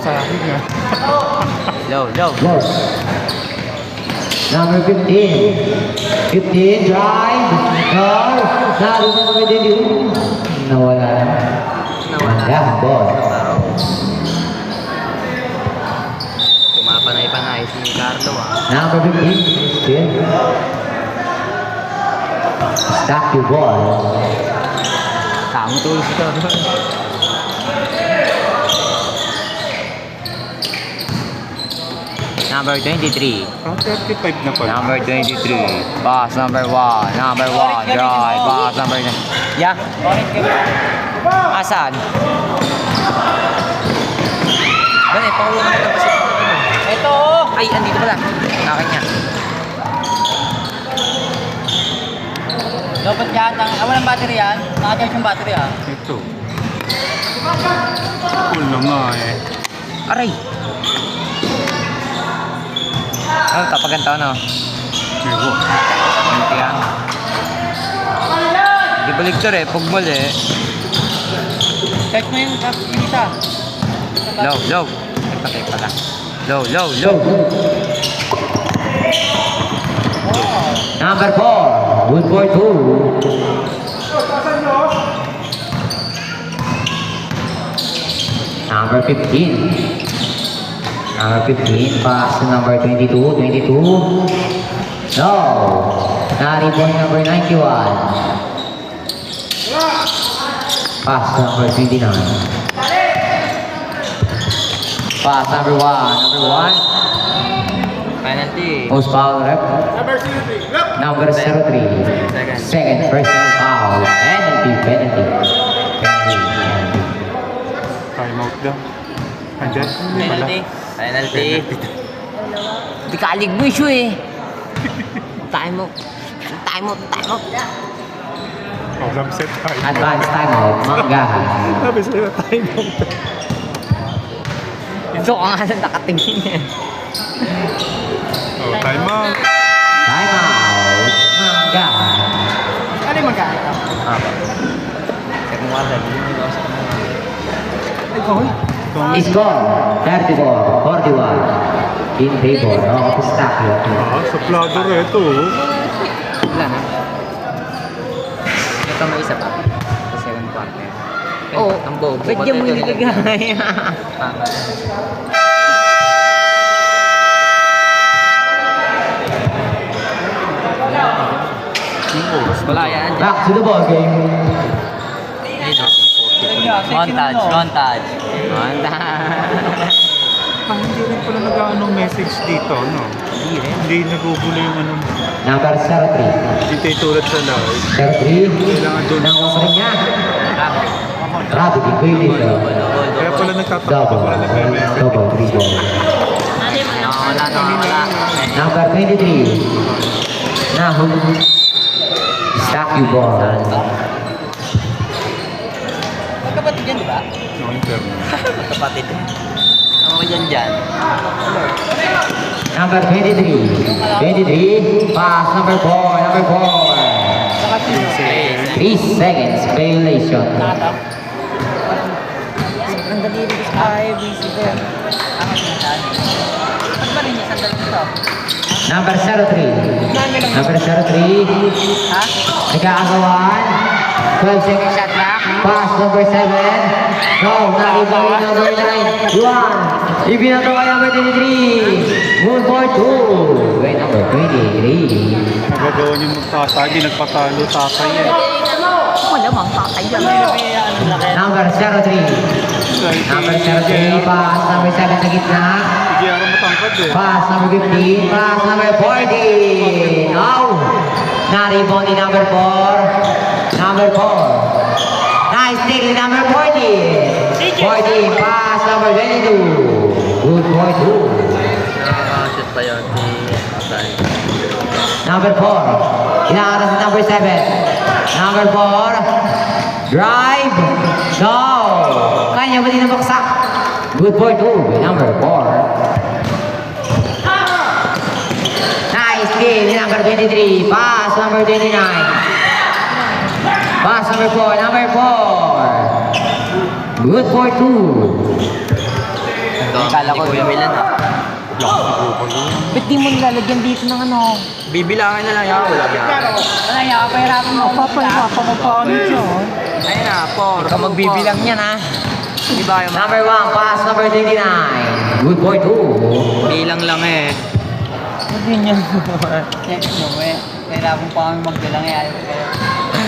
[SPEAKER 3] Low, low.
[SPEAKER 5] Go. Number 15. 15, drive. No. Nalo na number 22. Nawala. Nawala. Ball.
[SPEAKER 3] Tumapanay-panay si Ricardo ah.
[SPEAKER 5] Number 15, still. Stop your ball.
[SPEAKER 3] Tamo tulos ito. Number 23.
[SPEAKER 2] Ah, 35 na pala.
[SPEAKER 3] Number 23. Pass number 1. Number 1. Drive. Pass number 9. Yeah. Asan? Ganun, pakulo ka na kasi.
[SPEAKER 1] Ito!
[SPEAKER 3] Ay, andito pala. Akin niya.
[SPEAKER 1] Dapat yan. Walang battery yan. Naka-charge yung battery ah.
[SPEAKER 2] Ito. Cool na nga eh.
[SPEAKER 3] Aray! Ano, tapaganto ano?
[SPEAKER 2] Ewan.
[SPEAKER 3] Ano yan? Di baligtad eh, pugmal eh.
[SPEAKER 1] Charge mo yung isa.
[SPEAKER 3] Low, low. Nagpatay pala. Low, low, low.
[SPEAKER 5] Number 4. Good for 2. Number 15. Number 15. Pass to number 22. 22. No. Naripon number 91. Pass to number 29. Pass number 1. Number 1.
[SPEAKER 3] Penalty.
[SPEAKER 5] Most foul rep. Number 03. Second personal foul. Penalty, penalty. Penalty.
[SPEAKER 2] Time out daw. Andyan? Hindi pala.
[SPEAKER 1] Penalty.
[SPEAKER 3] Penalty. Di kalig mo issue eh. Time out. Time out, time out.
[SPEAKER 2] Program set tayo.
[SPEAKER 5] Advance timeout, Manggahan.
[SPEAKER 2] Sabi sa'yo, time out.
[SPEAKER 3] Ito ka nga na nakatingin eh.
[SPEAKER 2] Oh, time out.
[SPEAKER 5] Timeout, Manggahan.
[SPEAKER 1] Ano yung magkakit ka?
[SPEAKER 3] Second quarter, hindi mo sa kanila.
[SPEAKER 5] Score, 34-41. In favor of Eustachio.
[SPEAKER 2] Suplado rin ito.
[SPEAKER 3] Wala na. Ito may isa pa. Sa second quarter. Oo. Ang bobo. Ba't di mo nilagay?
[SPEAKER 4] Wala yan.
[SPEAKER 5] Back to the ball game.
[SPEAKER 4] Montage, montage.
[SPEAKER 2] Hindi rin pala nag-ano message dito, no? Hindi nagugulo yung ano.
[SPEAKER 5] Number 03.
[SPEAKER 2] Hindi tayo tulad sa live.
[SPEAKER 5] 03.
[SPEAKER 2] Kailangan doon.
[SPEAKER 5] Nakuha rin niya. Rapid equilibrium.
[SPEAKER 2] Kaya pala nagtatakot pala nag-message.
[SPEAKER 5] Double 3 ball.
[SPEAKER 4] Wala.
[SPEAKER 5] Number 23. Nahulog. Eustachio ball.
[SPEAKER 1] Magkapatid yan, di ba?
[SPEAKER 2] No, internet.
[SPEAKER 4] Kapatid. Ako dyan.
[SPEAKER 5] Number 23. 23. Pass number 4. Number 4. 3 seconds. Violation.
[SPEAKER 1] Ang daliri ko sa busy ko. Ang sinasabi. Ano ba rin yung sandal nito?
[SPEAKER 5] Number 03. Number 03.
[SPEAKER 1] Ha?
[SPEAKER 5] Nagkakagawan. 12 seconds shot clock. Pass number 7. No, nakibawin number 9. 1. Ibinato kay number 23. Move for 2. Kay number 23.
[SPEAKER 2] Nagagawa niyo magtatay. Hindi nagpatalo tatay eh.
[SPEAKER 1] Malamang tatay yan.
[SPEAKER 5] Number 03. Number 03. Pass number 7 sa gitna.
[SPEAKER 2] Hindi ako matangkad eh.
[SPEAKER 5] Pass number 15. Pass number 40. No. Na-rebound ni number 4. Number 4. Nice take ni number 40. 40. Pass number 22. Good for 2.
[SPEAKER 4] Nakaka-shoot pa yun.
[SPEAKER 5] Number 4. Inaaras ni number 7. Number 4. Drive. No. Kanya ba din ang baksak? Good for 2. Number 4. Nice kill ni number 23. Pass number 29. Pass number 4. Number 4. Good for 2.
[SPEAKER 4] Kala ko Kuya Milan ah.
[SPEAKER 1] Ba't di mo nilalagyan dito ng ano?
[SPEAKER 4] Bibilangin na lang yan. Wala yan.
[SPEAKER 1] Ano yan? Pahirapan mo. Papahirapan mo pa ano dyan?
[SPEAKER 4] Ayun na, 4.
[SPEAKER 3] Ikaw magbibilang yan ha.
[SPEAKER 4] Di ba yung
[SPEAKER 5] Number 1. Pass number 29. Good for 2.
[SPEAKER 4] bilang lang eh.
[SPEAKER 1] Hindi niya. Next mo eh. Kailangan pa kami magbilang eh. Ayaw ko kayo.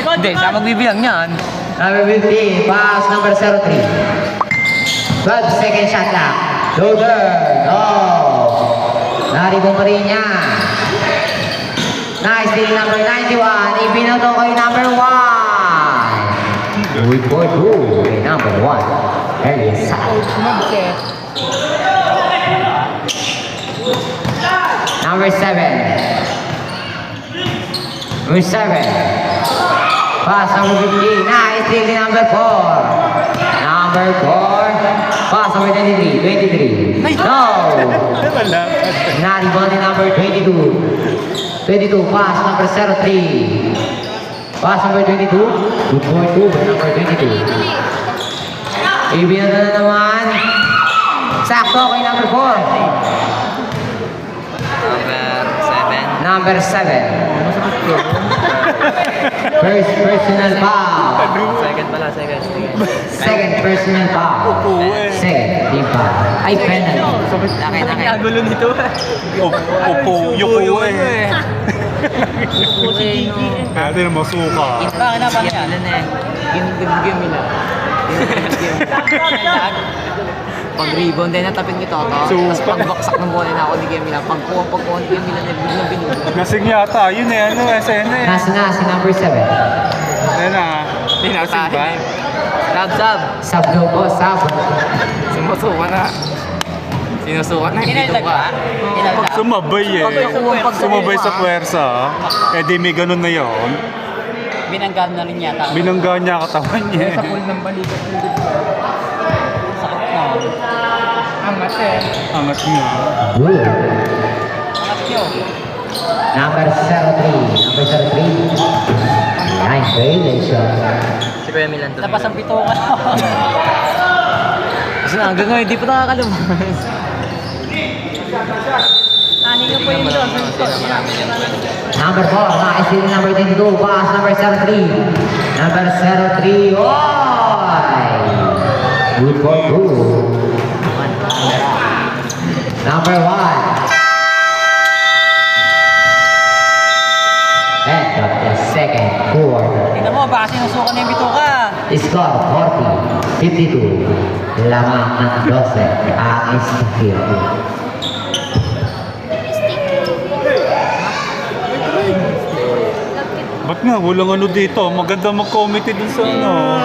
[SPEAKER 3] Hindi, siya magbibilang yan.
[SPEAKER 5] Number 15. Pass number 03. 12 second shot clock. Loader. No. Naribong pa rin niya. Nice steal number 91. Ibinato kay number 1. Good for 2. Kay number 1. Very sad. Number 7. Number 7. Pass number 15. Nice steal ni number 4. Number 4. Pass number 23. 23. No.
[SPEAKER 2] Wala.
[SPEAKER 5] Na-rebound ni number 22. 22. Pass number 03. Pass number 22. Good for 2 by number 22. Ibinato na naman. Sakto kay number 4.
[SPEAKER 4] Number 7.
[SPEAKER 5] Number 7. First personal foul.
[SPEAKER 4] Second pala, second.
[SPEAKER 5] Second personal foul. Second team foul. Ay, penalty.
[SPEAKER 4] Laki.
[SPEAKER 1] Gulo nito eh.
[SPEAKER 2] Upo. Yupo eh. Kaya din masuka.
[SPEAKER 1] Bakit na ba yan?
[SPEAKER 4] Milan eh.
[SPEAKER 3] Game lang. Pag-rebound din natapin ni Toto. Tapos pagbaksak ng bola na ako ni Gemila. Pagkuha ni Gemila na biglang binulog.
[SPEAKER 2] Nasing yata. Yun eh. Ano eh. SN eh.
[SPEAKER 5] Nasa na si number 7.
[SPEAKER 2] Ayan na. Nasing ba?
[SPEAKER 3] Sab.
[SPEAKER 5] Sub daw po, sub.
[SPEAKER 3] Sumusuka na. Sinusuka na. Hindi
[SPEAKER 1] Inalag ba? Inalag
[SPEAKER 2] Pag sumabay eh. Sumabay sa puwersa. Eh di may ganun na yun.
[SPEAKER 1] Binanggan na rin yata.
[SPEAKER 2] Binangga niya katawan niya.
[SPEAKER 1] Sa pool ng balikat ng dito. Sakit na. Angat eh.
[SPEAKER 2] Angat niya.
[SPEAKER 5] Good.
[SPEAKER 1] Angat yun.
[SPEAKER 5] Number 03. Number 03. Nice violation.
[SPEAKER 4] Si Kuya Milan to.
[SPEAKER 1] Tapos ang pito ka.
[SPEAKER 3] Kasi hanggang ngayon, di pa nakakalabas.
[SPEAKER 1] Ani nyo po yun doon.
[SPEAKER 5] Number 4. Nice steal number 22. Pass number 03. Number 03. Oy! Good for 2. Number 1. End of the second quarter.
[SPEAKER 1] Tingnan mo, baka sinusukan na yung bito ka.
[SPEAKER 5] Score 40-52. Lamang ng 12 ang Eastfield.
[SPEAKER 2] Ba't nga? Walang ano dito. Maganda mag-committee dun sa ano.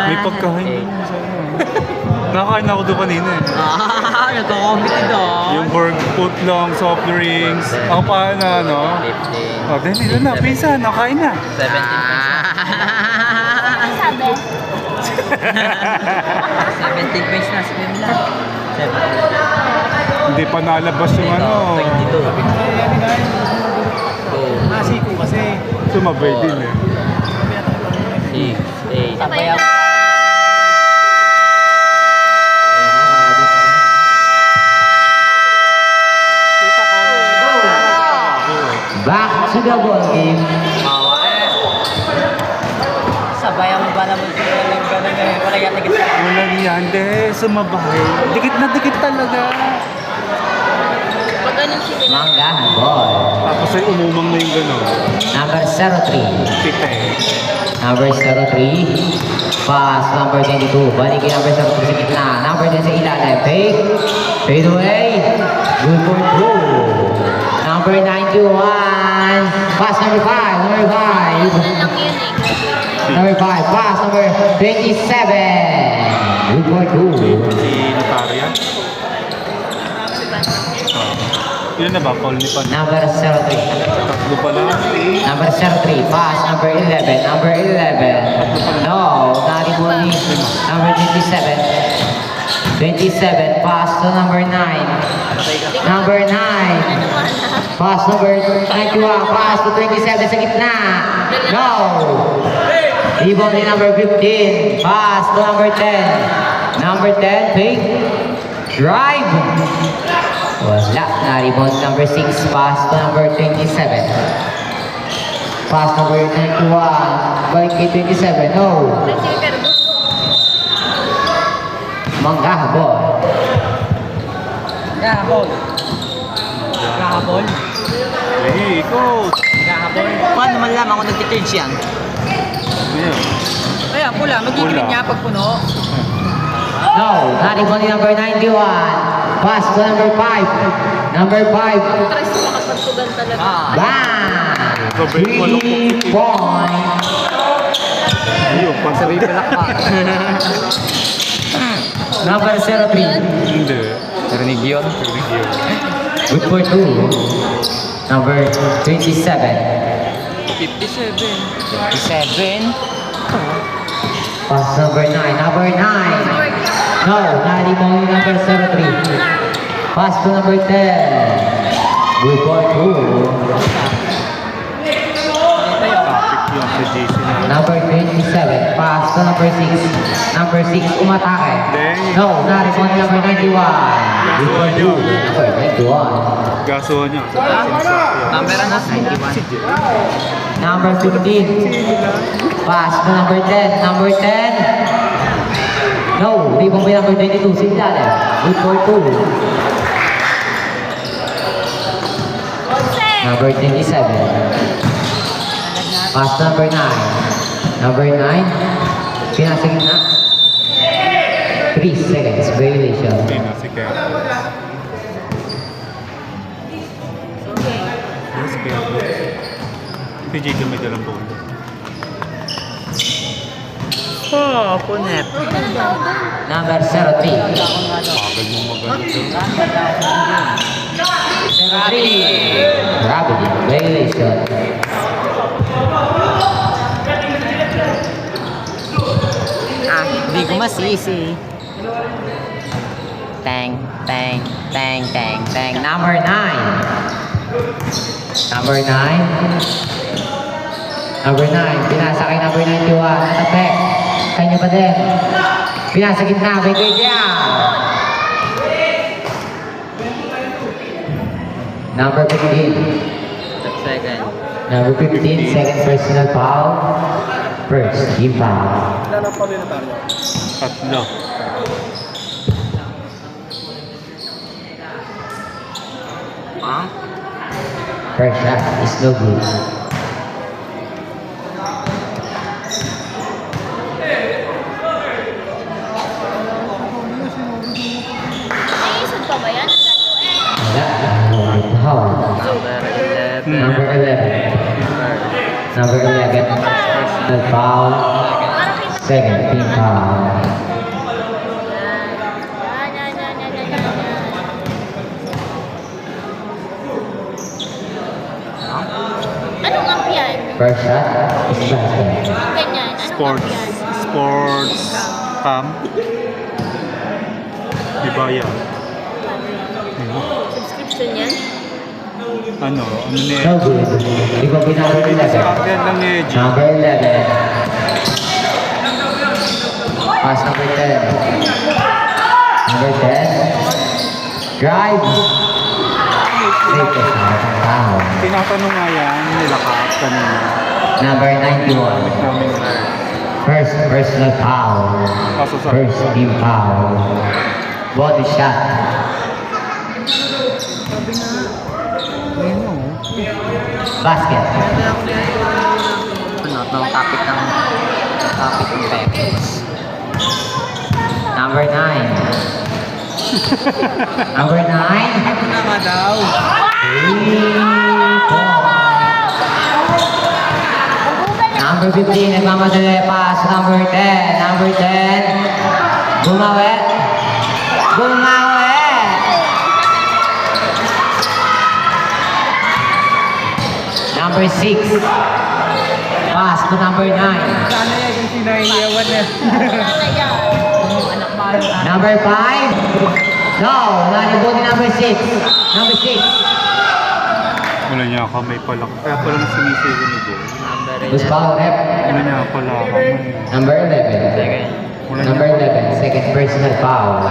[SPEAKER 2] May pagkain dun sa ano. Nakakain ako doon kanina eh.
[SPEAKER 3] Nagko-compete doon.
[SPEAKER 2] Yung food lang, soft drinks. Ako pa na ano.
[SPEAKER 4] 15.
[SPEAKER 2] Oh, then nila na. Pinsan, nakain na.
[SPEAKER 4] 17
[SPEAKER 6] Sabi.
[SPEAKER 4] 17 points na si Kuya Milan.
[SPEAKER 2] Hindi pa nalabas yung ano.
[SPEAKER 4] 22. Oh,
[SPEAKER 1] Masiko kasi.
[SPEAKER 2] Sumabay din eh.
[SPEAKER 4] 6, 8.
[SPEAKER 1] Sabay ako.
[SPEAKER 5] Back to the ball game.
[SPEAKER 4] Mawa eh.
[SPEAKER 1] Sabay ang ba naman sila ng gano'n eh. Wala yata gitsa.
[SPEAKER 2] Walang yan. Hindi, sumabay. Dikit na dikit talaga.
[SPEAKER 6] Pag ganun si Milan.
[SPEAKER 5] Mangga ball.
[SPEAKER 2] Tapos ay umumang na yung gano'n.
[SPEAKER 5] Number 03.
[SPEAKER 2] Tite.
[SPEAKER 5] Number 03. Pass number 22. Balikin number 03 sa gitna. Number 10 sa ilalim. Fake. Fade away. Good for 2. Number 91. Pass number 5. Number 5.
[SPEAKER 6] Lang yun eh.
[SPEAKER 5] Number 5. Pass number 27. Good for 2.
[SPEAKER 2] Si Notaria. Yun na ba? Paul ni Pan.
[SPEAKER 5] Number 03.
[SPEAKER 2] Tatlo pa lang.
[SPEAKER 5] Number 03. Pass number 11. Number 11. No. Not even number 27. 27. Pass to number 9. Number 9. Pass number 91. Pass to 27 sa gitna. No. Rebound ni number 15. Pass to number 10. Number 10. Fake. Drive. Wala. Na-rebound number 6. Pass to number 27. Pass number 91. Balik kay 27. No.
[SPEAKER 6] Sige, pero
[SPEAKER 5] Mangga ball.
[SPEAKER 1] Gahabol. Gahabol.
[SPEAKER 2] Hey, coach!
[SPEAKER 1] Gahabol.
[SPEAKER 3] Paano malaman kung nag-charge yan?
[SPEAKER 2] Ayun.
[SPEAKER 1] Ayan, pula. Mag-green
[SPEAKER 2] Pula.
[SPEAKER 1] niya pag puno.
[SPEAKER 5] No. Na-rebound ni number 91. Pass to number 5. Number 5.
[SPEAKER 6] Tres makapagsugan talaga.
[SPEAKER 5] Bang!
[SPEAKER 2] Sabay, walang
[SPEAKER 5] 3 point.
[SPEAKER 2] Ayun,
[SPEAKER 3] Sabi pala ka.
[SPEAKER 5] Number 03.
[SPEAKER 2] Hindi.
[SPEAKER 3] Narinig yun?
[SPEAKER 5] Good for 2. Number 27.
[SPEAKER 3] 57.
[SPEAKER 5] Pass number 9. Number 9. No. Na-rebound ni number 03. Pass to number 10. Good for 2.
[SPEAKER 2] Yung sa JC na.
[SPEAKER 5] Number 27, pass to number 6. Number 6, umatake. No, na-rebound ni number 91. Good for 2. Number 91.
[SPEAKER 2] Gasuhan niya. Sa sinasabi.
[SPEAKER 4] Number ano? 91.
[SPEAKER 5] Number 15, pass to number 10. Number 10. No, rebound by number 22. Sindale. Good for 2. Number 27. Pass number 9. Number 9. Pinasa gitna. 3 seconds. Violation.
[SPEAKER 2] Hindi na, si Ken. Yes, Ken. Si JJ may dalang ball.
[SPEAKER 3] Oh, punet.
[SPEAKER 5] Number 03.
[SPEAKER 2] Bagal mo magano.
[SPEAKER 5] 03. Gravity. Violation.
[SPEAKER 3] Hindi ko masisi.
[SPEAKER 5] Tang, tang, tang, tang, tang. Number 9. Number 9. Number 9. Pinasa kay number 91. Natapek. Kanya pa din. Pinasa gitna. Bigay niya. Number 15.
[SPEAKER 3] Second.
[SPEAKER 5] Number 15. Second personal foul. First team foul.
[SPEAKER 2] Tatlo.
[SPEAKER 3] Ah?
[SPEAKER 5] First shot is no good.
[SPEAKER 6] Naisod pa ba yan?
[SPEAKER 5] Wala. Foul.
[SPEAKER 3] Number 11.
[SPEAKER 5] Number 11. Number 11. Personal foul.
[SPEAKER 6] Parang kita.
[SPEAKER 5] Second team foul.
[SPEAKER 6] Anong amp yan?
[SPEAKER 5] First shot is basket.
[SPEAKER 6] Yung ganyan. Anong amp
[SPEAKER 2] Sports.
[SPEAKER 6] yan?
[SPEAKER 2] Sports. Camp. Diba yan?
[SPEAKER 6] Subscription yan?
[SPEAKER 2] Ano ni
[SPEAKER 5] No good. Di ba binabot
[SPEAKER 2] Edgy?
[SPEAKER 5] 11?
[SPEAKER 2] Sa akin lang ni Edgy.
[SPEAKER 5] Number 11. Pass number 10. Number 10. Drive. Take the shot. Foul.
[SPEAKER 2] Tinatanong nga yan nila ka kanina.
[SPEAKER 5] Number 91.
[SPEAKER 2] Namin
[SPEAKER 5] First personal foul.
[SPEAKER 2] kaso sa
[SPEAKER 5] First team foul. Body shot. Basket.
[SPEAKER 3] Ano, itong topic ng Pepes.
[SPEAKER 5] Number 9. Number 9.
[SPEAKER 3] Ano na nga daw?
[SPEAKER 5] 3 Number 15, nagmamadali pass. Number 10. Number 10. Bumawi. Bumawi. Number 6. Pass to number 9.
[SPEAKER 3] Sana yan yung sinahiyawan na.
[SPEAKER 5] Number 5. No, nalibot ni number 6. Number 6.
[SPEAKER 2] wala niya kamay pala. Kaya pala na sinisigo ni Jay.
[SPEAKER 5] Who's foul rep?
[SPEAKER 2] Wala niya pala kamay.
[SPEAKER 5] Number 11.
[SPEAKER 3] Second.
[SPEAKER 2] Wala
[SPEAKER 5] Number
[SPEAKER 2] niya.
[SPEAKER 5] 11, second personal foul.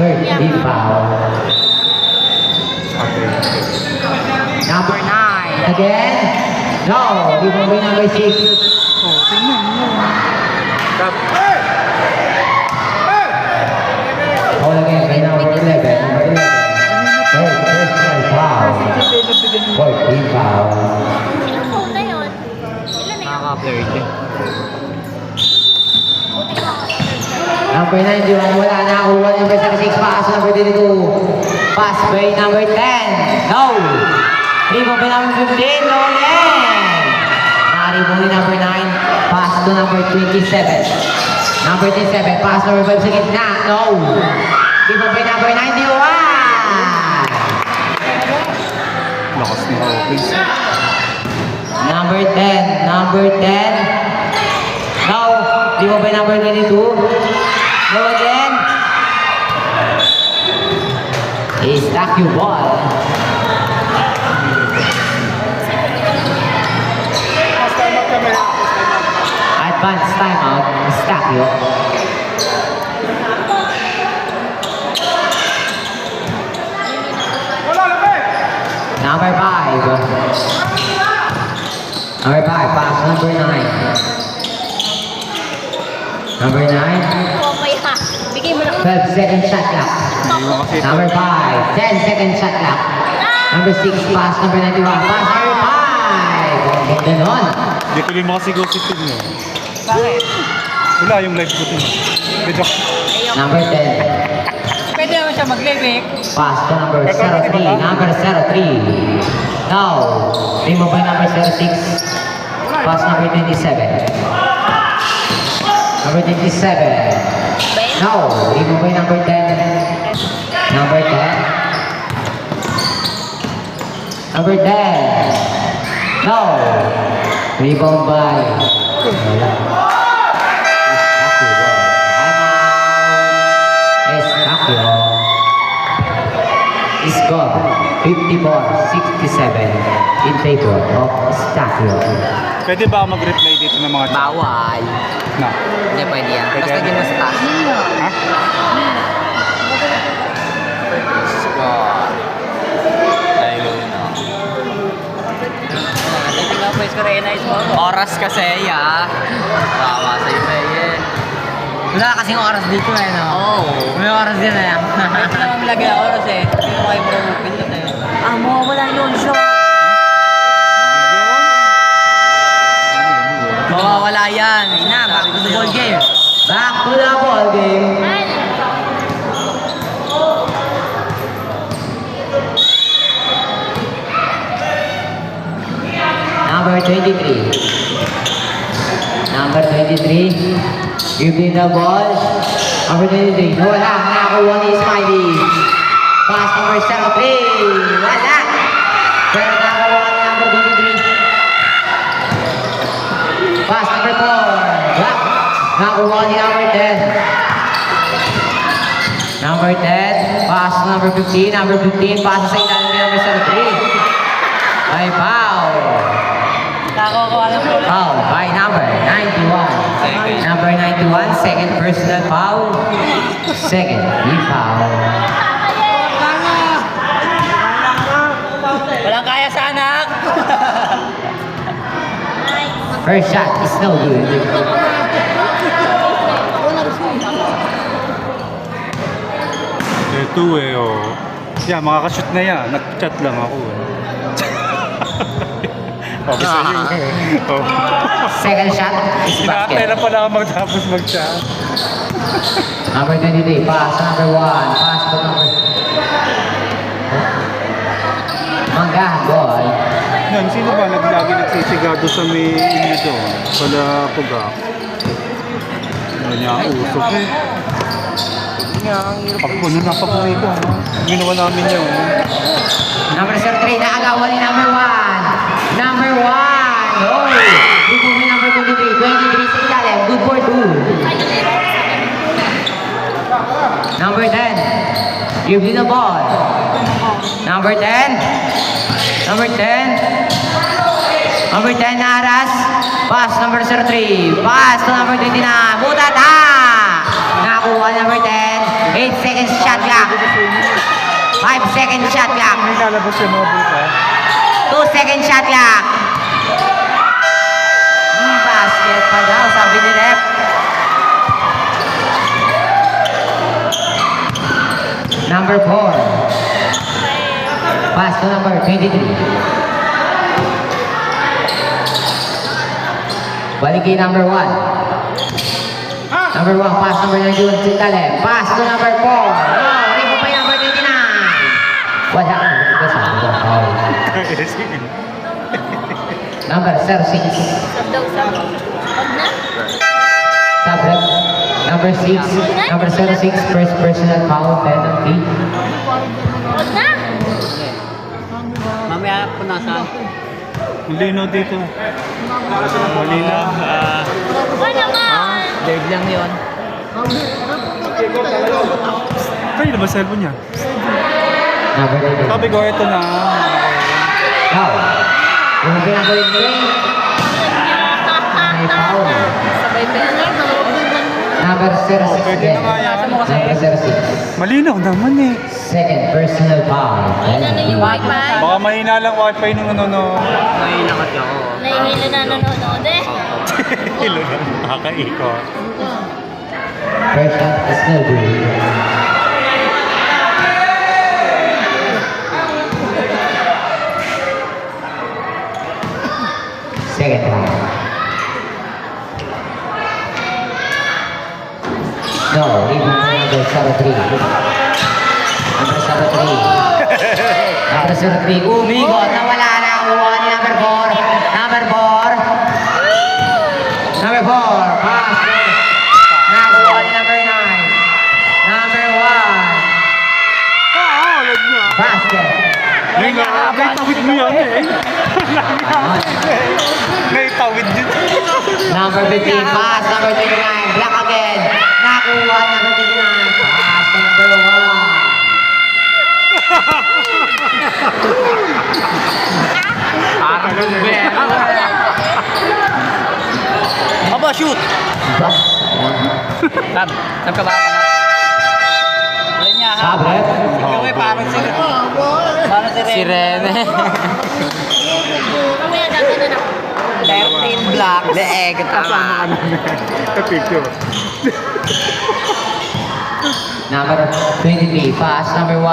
[SPEAKER 5] Third team foul.
[SPEAKER 2] Okay.
[SPEAKER 5] Number 9. Again. No, give away number 6.
[SPEAKER 2] Oh, tingnan mo.
[SPEAKER 5] Foul again by number 11. Number 11. Third personal foul. Fourth team foul.
[SPEAKER 6] Ilang phone na yun? Ilan na yun?
[SPEAKER 3] Nakaka-third.
[SPEAKER 6] Buti ka.
[SPEAKER 5] Number 91, wala na. Kuha number 36, pass number 32. Pass by number 10. No. Rebound by number 15. No again. Rebound ni number 9. Pass to number 27. Number 27, pass number 5 sa gitna. No. Rebound by number 91.
[SPEAKER 2] Lakas ni Hawkins.
[SPEAKER 5] Number 10. Number 10. No. Rebound by number 22. No again. Stack your ball. Advance timeout. Stack you. Number 5. Number 5, pass number 9. Number 9.
[SPEAKER 6] Oo, pa yan. Bigay mo na.
[SPEAKER 5] 12 second shot clock.
[SPEAKER 2] Hindi mo kasi ito.
[SPEAKER 5] Number 5, 10 second shot clock. Number 6, pass number 91. Pass number 5. Ganda nun.
[SPEAKER 2] Hindi tuloy mo kasi gusipin mo.
[SPEAKER 3] Bakit?
[SPEAKER 2] Wala yung live ko din. Medyo.
[SPEAKER 5] Number 10.
[SPEAKER 3] Pwede naman siya mag-living.
[SPEAKER 5] Pass to number 03. Number 03. Now, remove by number 06. Pass number 27. Number 27. Now, remove by number 10. Number 10. Number 10. Now, rebound by. Wala. High Score 54-67 in favor of Estacio.
[SPEAKER 2] Pwede ba ako mag-replay dito ng mga chat?
[SPEAKER 4] Bawal.
[SPEAKER 2] Na.
[SPEAKER 4] Hindi pwede yan.
[SPEAKER 2] Pwede
[SPEAKER 4] Basta
[SPEAKER 2] yan.
[SPEAKER 4] di mo sa taas.
[SPEAKER 2] Ha?
[SPEAKER 4] Score. Tayo na. Oras kasi, ya. Bawa sa'yo pa yan.
[SPEAKER 3] Wala kasing oras dito eh, no?
[SPEAKER 4] Oo.
[SPEAKER 3] May oras din eh.
[SPEAKER 4] Hindi naman lagi ang oras eh. Hindi mo kayo bro-open doon eh. Ah, mawawala yun, siya.
[SPEAKER 3] Mawawala yan. Ay na, back to the ball game.
[SPEAKER 5] Back to the ball game.
[SPEAKER 6] Ay,
[SPEAKER 5] Number 23. Number 23. Give me the ball. Number 23. Wala. Nakakuha ni Smiley. Pass number 03. Wala. Pero nakakuha ni number 23. Pass number 4. Block. Nakakuha ni number 10. Number 10. Pass number 15. Number 15. Pass sa ilalim ni number 03. Ay, foul.
[SPEAKER 3] Nakakuha lang po.
[SPEAKER 5] Foul by number 91. Number 91, second personal foul. Second team foul.
[SPEAKER 3] Walang kaya sa anak.
[SPEAKER 5] First shot is no good.
[SPEAKER 2] Ito eh, oh. Yeah, makakashoot na yan. Nag-chat lang ako eh. Okay sa'yo eh. Oh.
[SPEAKER 5] Second shot is
[SPEAKER 2] Inaantay
[SPEAKER 5] basket.
[SPEAKER 2] na pala ako magtapos mag-chat.
[SPEAKER 5] Number 23, pass number 1. Pass to number... Manggahan, ball.
[SPEAKER 2] Yan, sino ba lagi nagsisigado sa may inyo doon? Pala puga. Ano niya ang usok eh. Pagpuno na pag-uwi ko. Ginawa namin yun.
[SPEAKER 5] Number 3, nakagawa ni number 1. Number 1. Oh! Remove ni number 23. 23 sa ilalim. Good for 2. Number 10. Give me the ball. Number 10. Number 10. Number 10 Naras. Pass number 03. Pass to number 29. Mutata! Nakakuha number 10. 8 seconds shot clock. 5 seconds shot clock.
[SPEAKER 2] May lalabas yung mga buka.
[SPEAKER 5] 2 seconds shot clock. Basket pa daw, sabi ni Rep. Number 4. Pass to number 23. Balik kay number 1. Number 1, pass number 91 si Caleb. Pass to number 4. No, ribo pa yung number 29. Wala. Ito sa foul. Number 06.
[SPEAKER 6] sab daw, sab. Wag na.
[SPEAKER 5] Sub-rep. Number 6. Number 06, first personal foul penalty.
[SPEAKER 6] Wag na.
[SPEAKER 4] Mamaya po nasa.
[SPEAKER 2] Malinaw dito. Malinaw.
[SPEAKER 6] Ba naman?
[SPEAKER 3] Dead lang yun.
[SPEAKER 2] Kayo na ba cellphone niya?
[SPEAKER 5] Number 9.
[SPEAKER 2] Sabi ko, ito na.
[SPEAKER 5] Foul. Yung pinagaling ko may foul.
[SPEAKER 6] Sabay pa yan.
[SPEAKER 5] Number 06.
[SPEAKER 2] Pwede na nga yan.
[SPEAKER 5] Number 06.
[SPEAKER 2] Malinaw naman eh.
[SPEAKER 5] Second personal foul.
[SPEAKER 6] Ano na yung wifi?
[SPEAKER 2] Baka mahina lang wifi nung ano.
[SPEAKER 4] Ngayon nakat ako.
[SPEAKER 6] Nahihila na nanonood eh.
[SPEAKER 2] Ilo lang nakakaikot.
[SPEAKER 5] First shot is no good. Second round. No, even number 03. Number 03. Number 03. Umigot. Nawala na. Uwa ni number 4. Number 4. Number 4. Pass. Nakuha ni number 9. Number 1. Basket.
[SPEAKER 2] May tawid mo yan eh. May tawid din.
[SPEAKER 5] Number 15, pass. Number 29, block again. Nakuha number 29, pass to number 1.
[SPEAKER 3] Parang bumbero.
[SPEAKER 4] Aba, shoot!
[SPEAKER 5] Bas.
[SPEAKER 4] Tab ka ba? Yan niya, ha?
[SPEAKER 5] Sabre.
[SPEAKER 4] Gawin parang si Rene.
[SPEAKER 6] Mamaya dapat na ako.
[SPEAKER 4] 13 block, the egg. Tama.
[SPEAKER 2] Picture.
[SPEAKER 5] Number 23, pass number 1,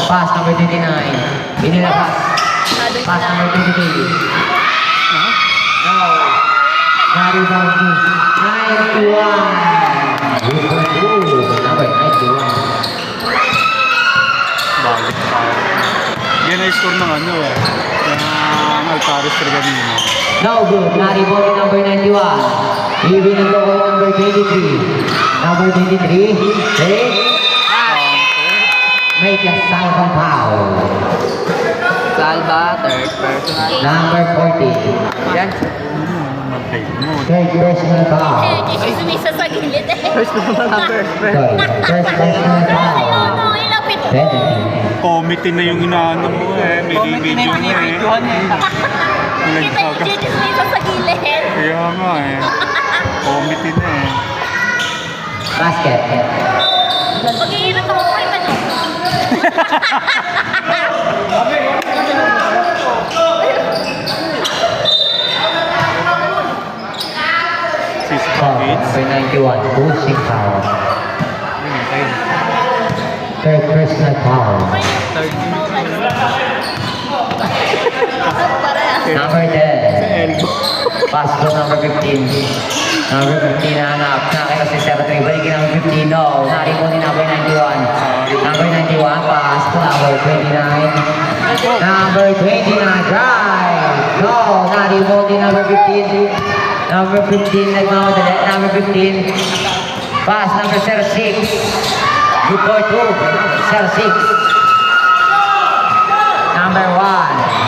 [SPEAKER 5] pass number 29. Inilabas. Pass number 23. No. Nari Bangki. 91. Number 91.
[SPEAKER 2] Balik pa. Yan ay score ng ano eh. Ng Altares Pergamino.
[SPEAKER 5] No good. Nari Bangki number 91. Even ang logo number 23. Number 23. Hey. Make a salvang foul.
[SPEAKER 4] Salva, third personal.
[SPEAKER 5] Number 40.
[SPEAKER 4] Yan.
[SPEAKER 2] Ay mo.
[SPEAKER 5] Third personal foul.
[SPEAKER 6] Eh, di siya sumisa sa gilid eh.
[SPEAKER 4] First number.
[SPEAKER 5] Sorry. First personal foul.
[SPEAKER 6] Ano, ilapit mo.
[SPEAKER 2] Committee na yung inaano mo eh. May video mo eh.
[SPEAKER 6] Kita yung judges sumisa sa gilid.
[SPEAKER 2] Kaya nga eh. Committee na eh.
[SPEAKER 5] Basket.
[SPEAKER 6] Pag-iingat ako kay Manok.
[SPEAKER 2] Six
[SPEAKER 5] Foul.
[SPEAKER 2] points.
[SPEAKER 5] Number 91. Pushing foul. Third personal foul. Number 10. Pass to number 15. Number 15 na hanap. Nakita si 03. Balikin number 15. No. Narimo ni number 91. Number 91. Pass to number 29. Number 29. Drive. No. Narimo ni number 15. Number 15. Nagmamadali. Number 15. Pass number 06. Good for 2. 06. Number 1.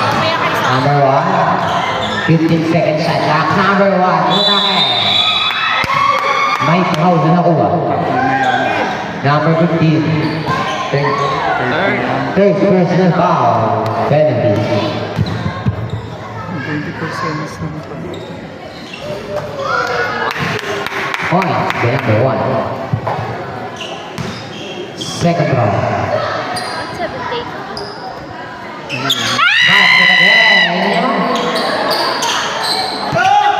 [SPEAKER 6] Mamaya kayo sa
[SPEAKER 5] Number 1, 15 seconds shot clock. Number 1, atake. May foul na nakuha. Number 15, third personal foul. Penalty.
[SPEAKER 2] 20% na pa.
[SPEAKER 5] Point, the number 1. Second round.
[SPEAKER 6] 178.
[SPEAKER 5] Basket again.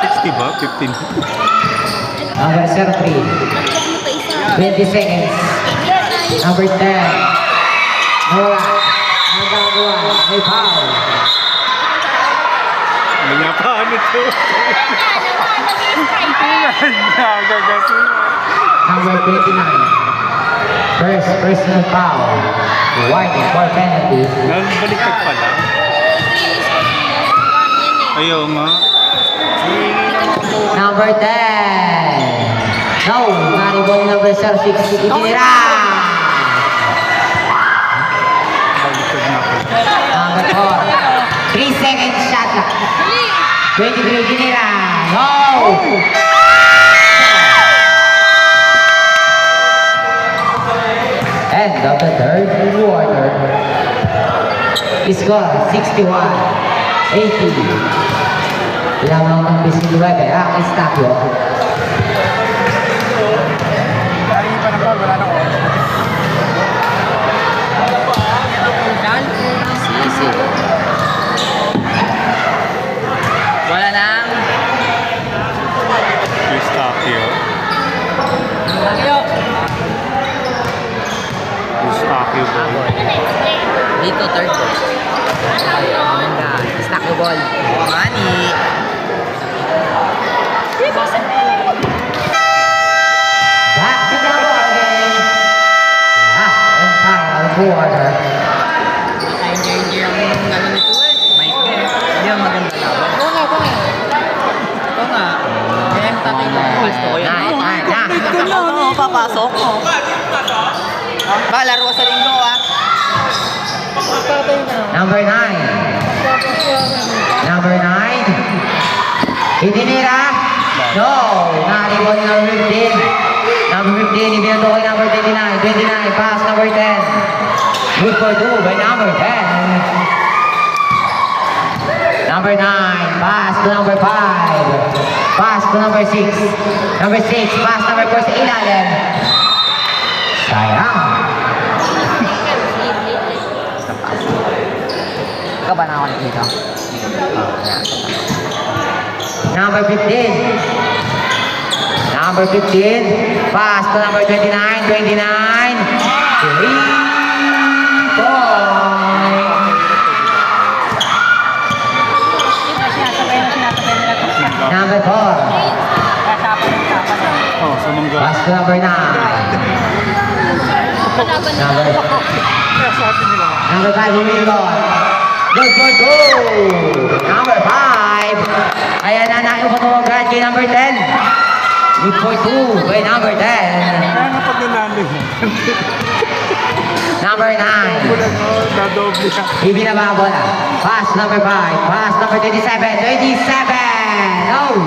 [SPEAKER 2] 60 ba? 15.
[SPEAKER 5] Number 03,
[SPEAKER 6] Nagpag mo pa isa.
[SPEAKER 5] 20 seconds. Number 10. Wala. Nagagawa. May foul.
[SPEAKER 2] Nanyapahan ito. Nagagasin.
[SPEAKER 5] Number 29. First personal foul. White for penalty.
[SPEAKER 2] Baliktad pala. Ayaw nga.
[SPEAKER 5] Number 10. No, naribon number 06. Itinira.
[SPEAKER 2] Baliktad na pala.
[SPEAKER 5] Number 4. 3 seconds shot clock. 23 itinira. No. End of the third quarter. Score 61-80. Lamang ng 19 ang Estacio.
[SPEAKER 4] Sisi. Wala nang.
[SPEAKER 2] Eustachio. Eustachio ba?
[SPEAKER 4] Dito, third ball. Manda. Stack the ball. Money.
[SPEAKER 5] Back to the ball game. Last and final quarter.
[SPEAKER 4] Enjoy ang ano nito eh. May hindi ang maganda laban. Oo nga. Oo nga. Eh, tatay ko. Gusto ko yan. Oo, papasok. Ba, laro sa linggo ah.
[SPEAKER 5] Number 9. Number 9. Itinira. No. Naribon number 15. Number 15, ibinato kay number 29. 29, pass number 10. Good for 2 by number 10. Number 9, pass to number 5. Pass to number 6. Number 6, pass number 4 sa ilalim. Sayang.
[SPEAKER 3] Ikaw ba na ako dito?
[SPEAKER 5] Number 15. Number 15. Pass to number 29. 29. 3 point. Number 4.
[SPEAKER 2] Oh, sa mangga.
[SPEAKER 5] Pass to number 9. Number 5, Humilton. Good for 2. Number 5. Ayan na, nakipatuwagan kay number 10. Good for 2 by number 10.
[SPEAKER 2] Kaya nga pag nanalo.
[SPEAKER 5] Number 9.
[SPEAKER 2] Dadoble ka.
[SPEAKER 5] Ibinaba bola. Pass number 5. Pass number 27. 27. No.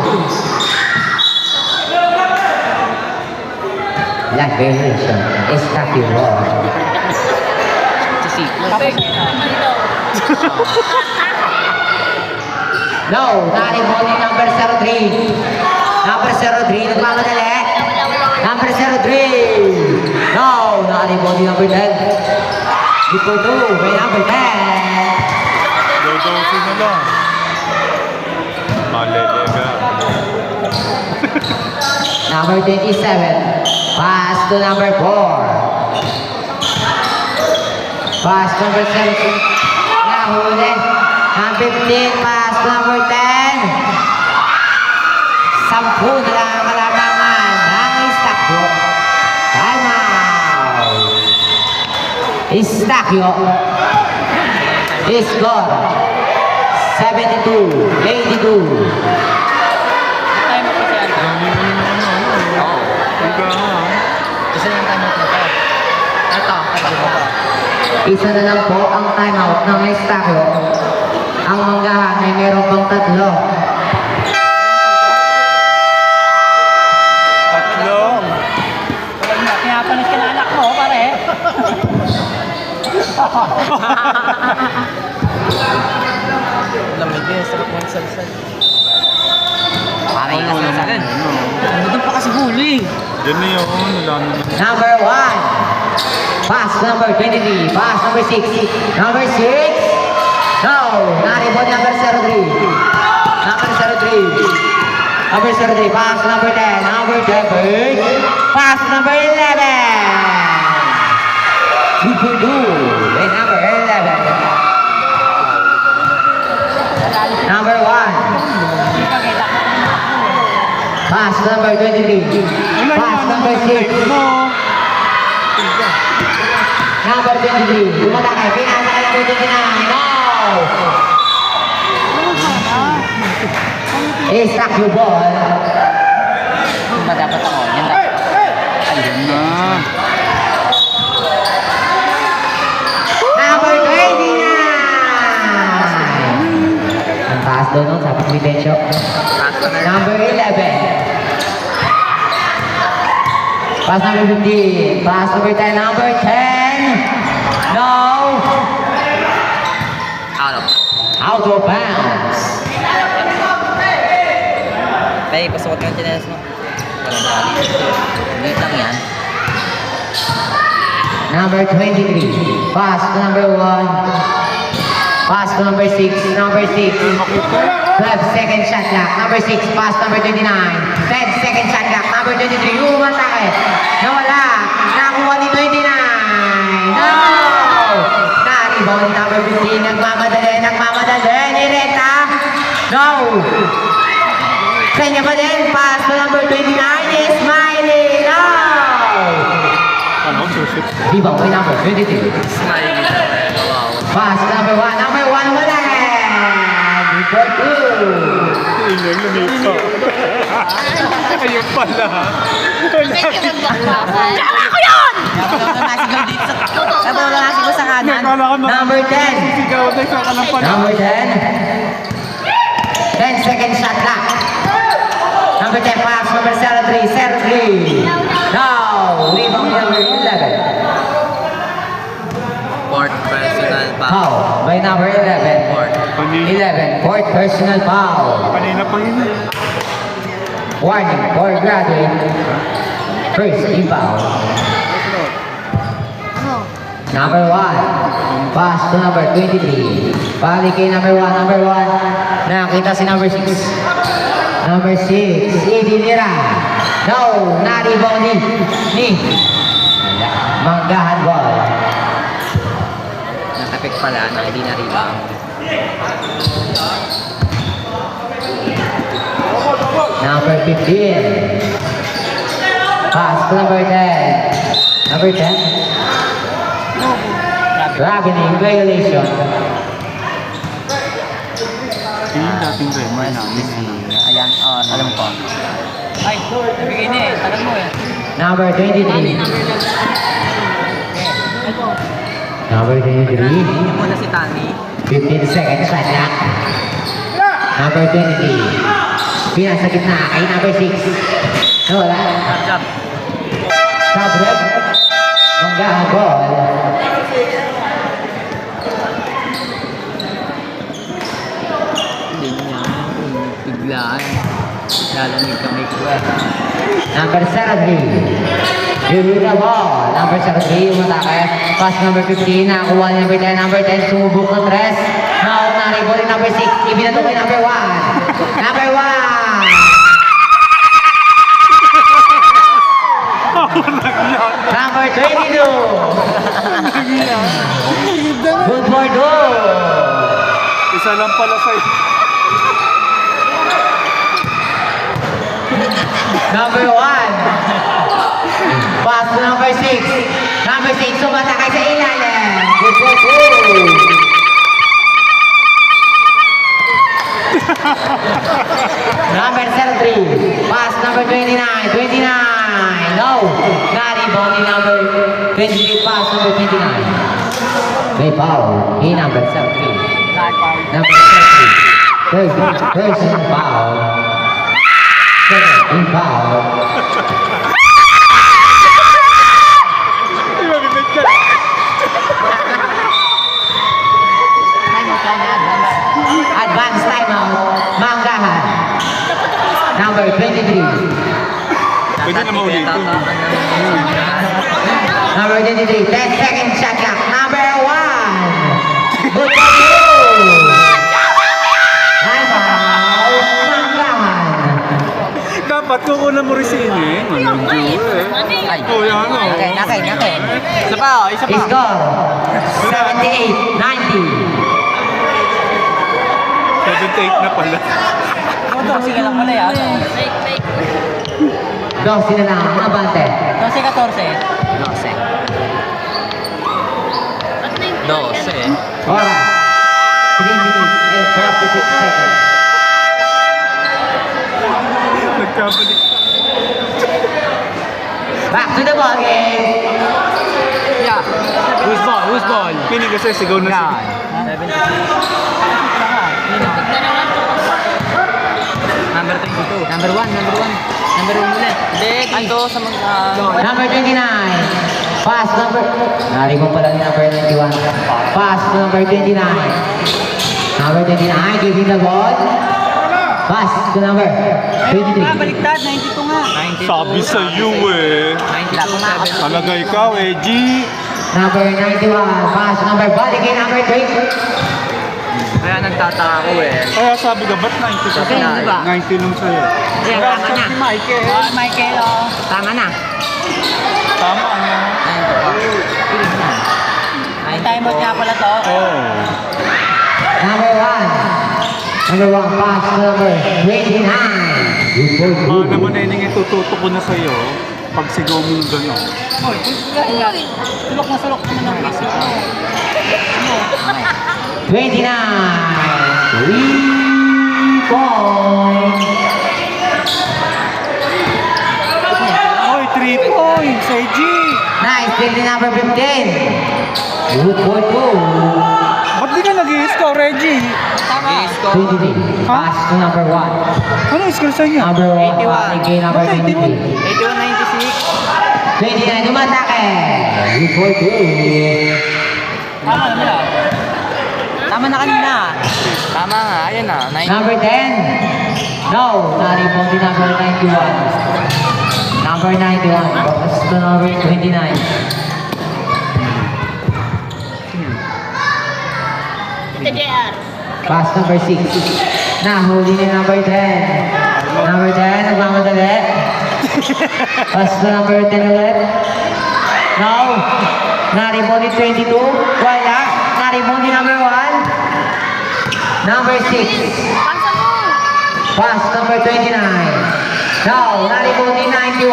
[SPEAKER 5] That variation is not your wrong. No. Nalibon number 03. Number 03. Nagmamadali. Number 03. No. Nalibon number 10. Good for 2 by number 10.
[SPEAKER 2] Dodoble na lang. Malelega.
[SPEAKER 5] Number 27. Pass to number 4. Pass number 17. Nahuli. Number 15. Pass to number 10. 10 na lang ang kalamangan ng Istakyo. Time out. Istakyo. Score 72-82. Isa na lang po ang timeout ng Estakyo. Ang manggahan ay meron pang 3.
[SPEAKER 2] Tatlong.
[SPEAKER 4] Pinapanis ka na anak mo, pare. Lamig din, sarap mong salsal.
[SPEAKER 3] Parang yung nasasalan.
[SPEAKER 4] Doon pa kasi huli.
[SPEAKER 2] Yan na yun. Wala na.
[SPEAKER 5] Number 1. Pass number 23. Pass number 6. Number 6. No. Naribot number 03. Number 03. Number 03. Pass number 10. Number 10. Pass number 11. Good for 2. By number 11. Number 1. Pass number 23. Pass number 6. Number 23. Tumatakay. Pinasa ka number 29. No! Isak yung ball.
[SPEAKER 3] Yung ba dapat ako? Yan dapat.
[SPEAKER 2] Yan na.
[SPEAKER 5] Number 29. Ang taas doon, no? Tapos may tension. Number 11. Pass number 15. Pass number 10. Number 10. No. Out of bounds.
[SPEAKER 3] Tay, pasuot ka ng chinelas mo. Walang tali. Wait lang yan.
[SPEAKER 5] Number 23. Pass to number 1. Pass to number 6. Number 6. 12 second shot clock. Number 6. Pass number 29. 10 second shot clock. Number 23. Umatake. Nawala. Nakuha ni 29. No! Na-rebound number 15. Nagmamadali. Nireta. No! Kanya pa din. Pass to number 29. Smiley. No!
[SPEAKER 2] Ano? Susit.
[SPEAKER 5] Rebound by number 22. Pass number 1. Number 1 wala. Before 2.
[SPEAKER 2] Ayun yung lumito. Ayun pala.
[SPEAKER 6] Ako yun!
[SPEAKER 4] Nasigaw sa kanan.
[SPEAKER 2] Nakala ko
[SPEAKER 5] Number 10.
[SPEAKER 2] Sigaw na isa ka lang pala.
[SPEAKER 5] Number 10. 10 second shot clock. Number 10 pass. Number 03. 03. No. Rebound number 11.
[SPEAKER 4] Fourth personal foul.
[SPEAKER 5] Foul by number 11.
[SPEAKER 2] Kanina,
[SPEAKER 5] 11, fourth personal foul.
[SPEAKER 2] kanina pa yun.
[SPEAKER 5] Warning for graduate. First team foul. Number 1. Pass to number 23. Balik kay number 1. Number 1. Nakita si number 6. Number 6. Idinira. No. Na-rebound ni Manggahan ball.
[SPEAKER 4] Nakapik pala na hindi na rebound.
[SPEAKER 5] Number 15. Pass to number 10. Number 10. Ravening violation.
[SPEAKER 2] Yung dating remoy namin.
[SPEAKER 4] Ayan, alam ko. Ay, nabigay niya eh. Tagal mo eh.
[SPEAKER 5] Number 23. Number 23.
[SPEAKER 4] Hindi muna si Tani.
[SPEAKER 5] 15 seconds shot clock. Number 23. Pinasa gitna kay number 6. Wala.
[SPEAKER 4] Job.
[SPEAKER 5] Sub rep. Manggahan ball.
[SPEAKER 4] Hindi niya. Biglaan. Lalamig kami ko eh.
[SPEAKER 5] Number 73. Give the ball. Number 73 umatake. Pass number 15. Nakakuha ni number 10. Number 10 sumubok ng tres. Now, na-rebound ni number 6. Ibinato kay number 1. Number 1. Number 22. Good for two.
[SPEAKER 2] Isa lang pala sa'yo.
[SPEAKER 5] Number 1. Pass to number 6. Number 6 sumatakay sa ilalim. Good for two. Number 73. Pass number 29. 29. No. Na-rebound ni number 23. Pass number 29. May foul ni number 73. Number 73. Person foul. Second foul. Advance timeout. Manggahan. Number 23.
[SPEAKER 2] Pwede na maulit.
[SPEAKER 5] Number 23. 10 seconds shot clock. Number 1. Good for you. Timeout. Manggahan.
[SPEAKER 2] Dapat kung una mo rin sining. Anong eh.
[SPEAKER 4] Ay.
[SPEAKER 2] Oh, yan o.
[SPEAKER 4] Nakin. Isa pa, isa pa.
[SPEAKER 5] Score. 78-90.
[SPEAKER 2] 78 na pala.
[SPEAKER 4] Sige lang pala yan.
[SPEAKER 5] Dos sila na ang abante.
[SPEAKER 4] 12-14. 12.
[SPEAKER 5] Oras. 3 minutes and 46 seconds.
[SPEAKER 2] Nagkabalik.
[SPEAKER 5] Back to the ball game.
[SPEAKER 4] Yeah. Who's ball?
[SPEAKER 2] Pini kasi sigaw na sigaw.
[SPEAKER 4] Number 22. Number 1 muna. Hindi, dito sa mga...
[SPEAKER 5] Number 29. Pass number... Naribong pala ni number 91. Pass to number 29. Number 29 giving the ball. Pass to number 23.
[SPEAKER 4] Baliktad, 92 nga. 92.
[SPEAKER 2] Sabi sa iyo eh.
[SPEAKER 4] 92.
[SPEAKER 2] Talaga ikaw eh, G.
[SPEAKER 5] Number 91. Pass number balik kay number 3.
[SPEAKER 4] Kaya nagtataka ko eh.
[SPEAKER 2] Kaya sabi ka, ba't 90 ka?
[SPEAKER 4] Okay, di ba?
[SPEAKER 2] 90 lang sa'yo.
[SPEAKER 4] Ayan, tama na.
[SPEAKER 2] Si Michael.
[SPEAKER 4] Michael, oh. Tama na.
[SPEAKER 2] Tama na.
[SPEAKER 4] Ay, time out nga pala to.
[SPEAKER 2] Oh.
[SPEAKER 5] Number 1. Number 1. Pass to number 29. Good for
[SPEAKER 2] Naman na yung itututo ko na sa'yo. Pag sigaw mo yung gano'n.
[SPEAKER 4] Sulok naman ng piso.
[SPEAKER 5] 29. 3 points.
[SPEAKER 2] Oy, 3 points, AG.
[SPEAKER 5] Nice. Still the number 15. Good for 2.
[SPEAKER 2] Ba't di ka nag-i-score, Reggie?
[SPEAKER 4] Tama.
[SPEAKER 5] 23. Pass to number 1.
[SPEAKER 2] Ano score sa inyo?
[SPEAKER 5] Number 1. Pass kay number 23.
[SPEAKER 4] 81-96.
[SPEAKER 5] 29, umatake. Good for 2.
[SPEAKER 4] Tama na nila. Tama na kanina. Tama nga, ayun na.
[SPEAKER 5] Number 10. No, na-rebound din number 91. Number 91. Pass to number 29.
[SPEAKER 6] Ito JR.
[SPEAKER 5] Pass number 6. Nahuli ni number 10. Number 10, nagmamadali. Pass to number 10 ulit. No. Na-rebound ni 22. Wala. Na-rebound ni number 1. Number 6.
[SPEAKER 6] Pasa mo.
[SPEAKER 5] Pass number 29. No. Na-rebound ni 91.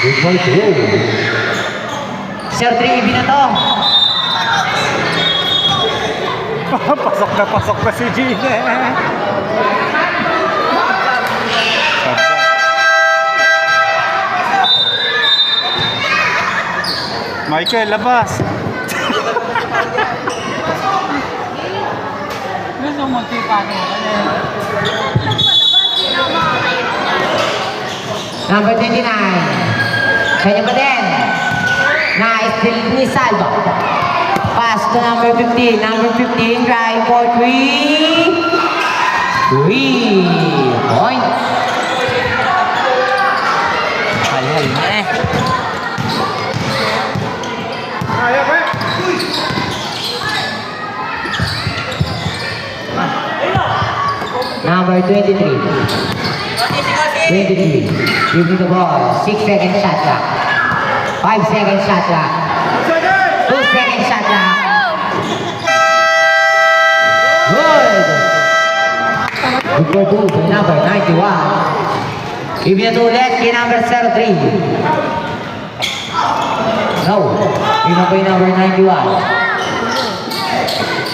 [SPEAKER 5] Good for 2. Sir 3, ibig na to.
[SPEAKER 2] Pasok na si Gina. Michael, labas.
[SPEAKER 4] Gusto mo tipa niya.
[SPEAKER 5] Number 29. Kanya pa din. Na-steal ni Salva. Pass to number 15. Number 15, drive for 3. 3 point.
[SPEAKER 4] Hal-hal na eh.
[SPEAKER 5] Number 23. 23. Give me the ball. 6-second shot clock. 5-second shot clock. 2-second shot clock. Good. Good for 2 by number 91. Give me a 2 left kay number 03. No. Give me by number 91.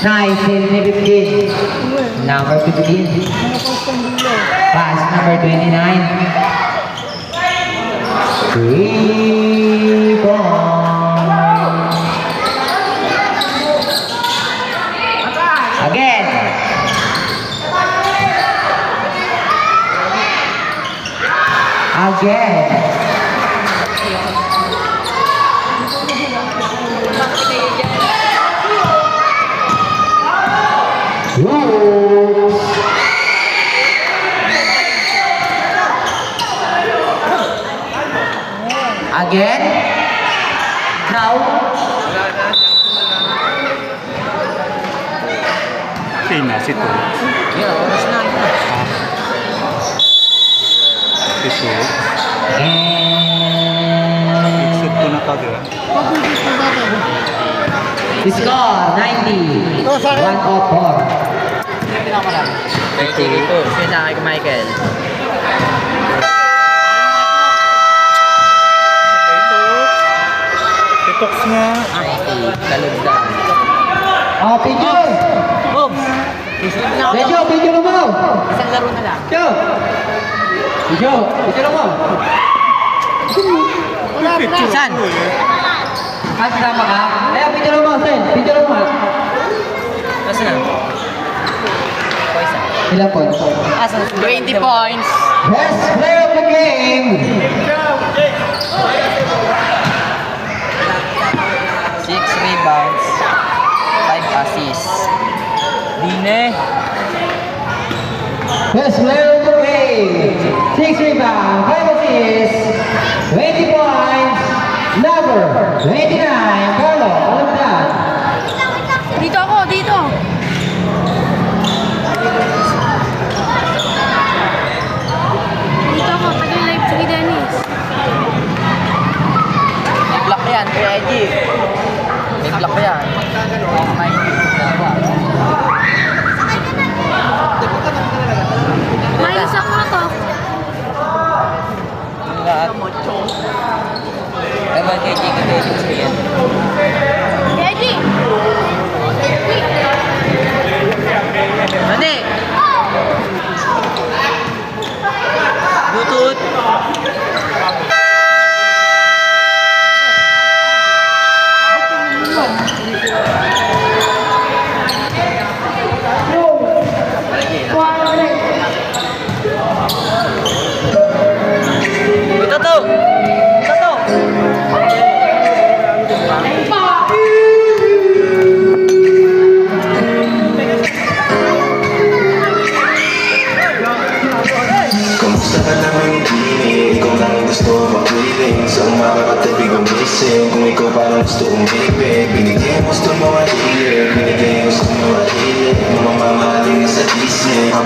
[SPEAKER 5] Nice, ni 15. Number 15. Pass number 29. 3 points. Again. Again. Ooh. Again. Now.
[SPEAKER 2] Tina, si to.
[SPEAKER 4] Yeah, oras na.
[SPEAKER 2] Ito.
[SPEAKER 5] And
[SPEAKER 2] Exit ko na kagaya.
[SPEAKER 5] score 90. 104.
[SPEAKER 4] Sige po, sinakay ko Michael.
[SPEAKER 2] Titox nga.
[SPEAKER 4] Ay, talagdan.
[SPEAKER 5] Oh, picture.
[SPEAKER 4] Oops! Isunod na ako.
[SPEAKER 5] Picture mo.
[SPEAKER 4] Isang laro na lang.
[SPEAKER 5] Picture mo.
[SPEAKER 4] Saan?
[SPEAKER 5] At sama ka? Ay, picture mo, Sen. Picture mo.
[SPEAKER 4] Nasaan na? Poisa.
[SPEAKER 5] Ilang points?
[SPEAKER 4] Asan? 20 points.
[SPEAKER 5] Best player of the game.
[SPEAKER 4] 6 rebounds. 5 assists. Dine.
[SPEAKER 5] Best player of the game. 6 rebounds, 5 assists, 20 points. Number 29, Carlo Alagdan.
[SPEAKER 6] Dito ako, dito. Dito ako, taga-live si Dennis.
[SPEAKER 4] May block yan, Kuya Eddie. May block yan. May dalawa.
[SPEAKER 6] Minus ako na to.
[SPEAKER 4] Lahat. Ewan kay Chico Davis yan.
[SPEAKER 6] Eddie!
[SPEAKER 4] Mani! Bluetooth!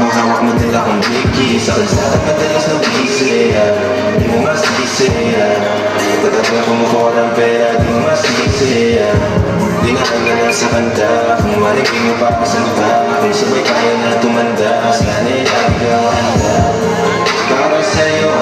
[SPEAKER 7] ang hawak mo dala kong Mickey Sa kalsada madalas na bisaya Di mo masisaya Pagkakang kumukuha ng pera Di mo masisaya Di na lang sa kanta Kung marigay mo pa kasalita Kung sabay kaya na tumanda Sana'y lagi kang handa Para sa'yo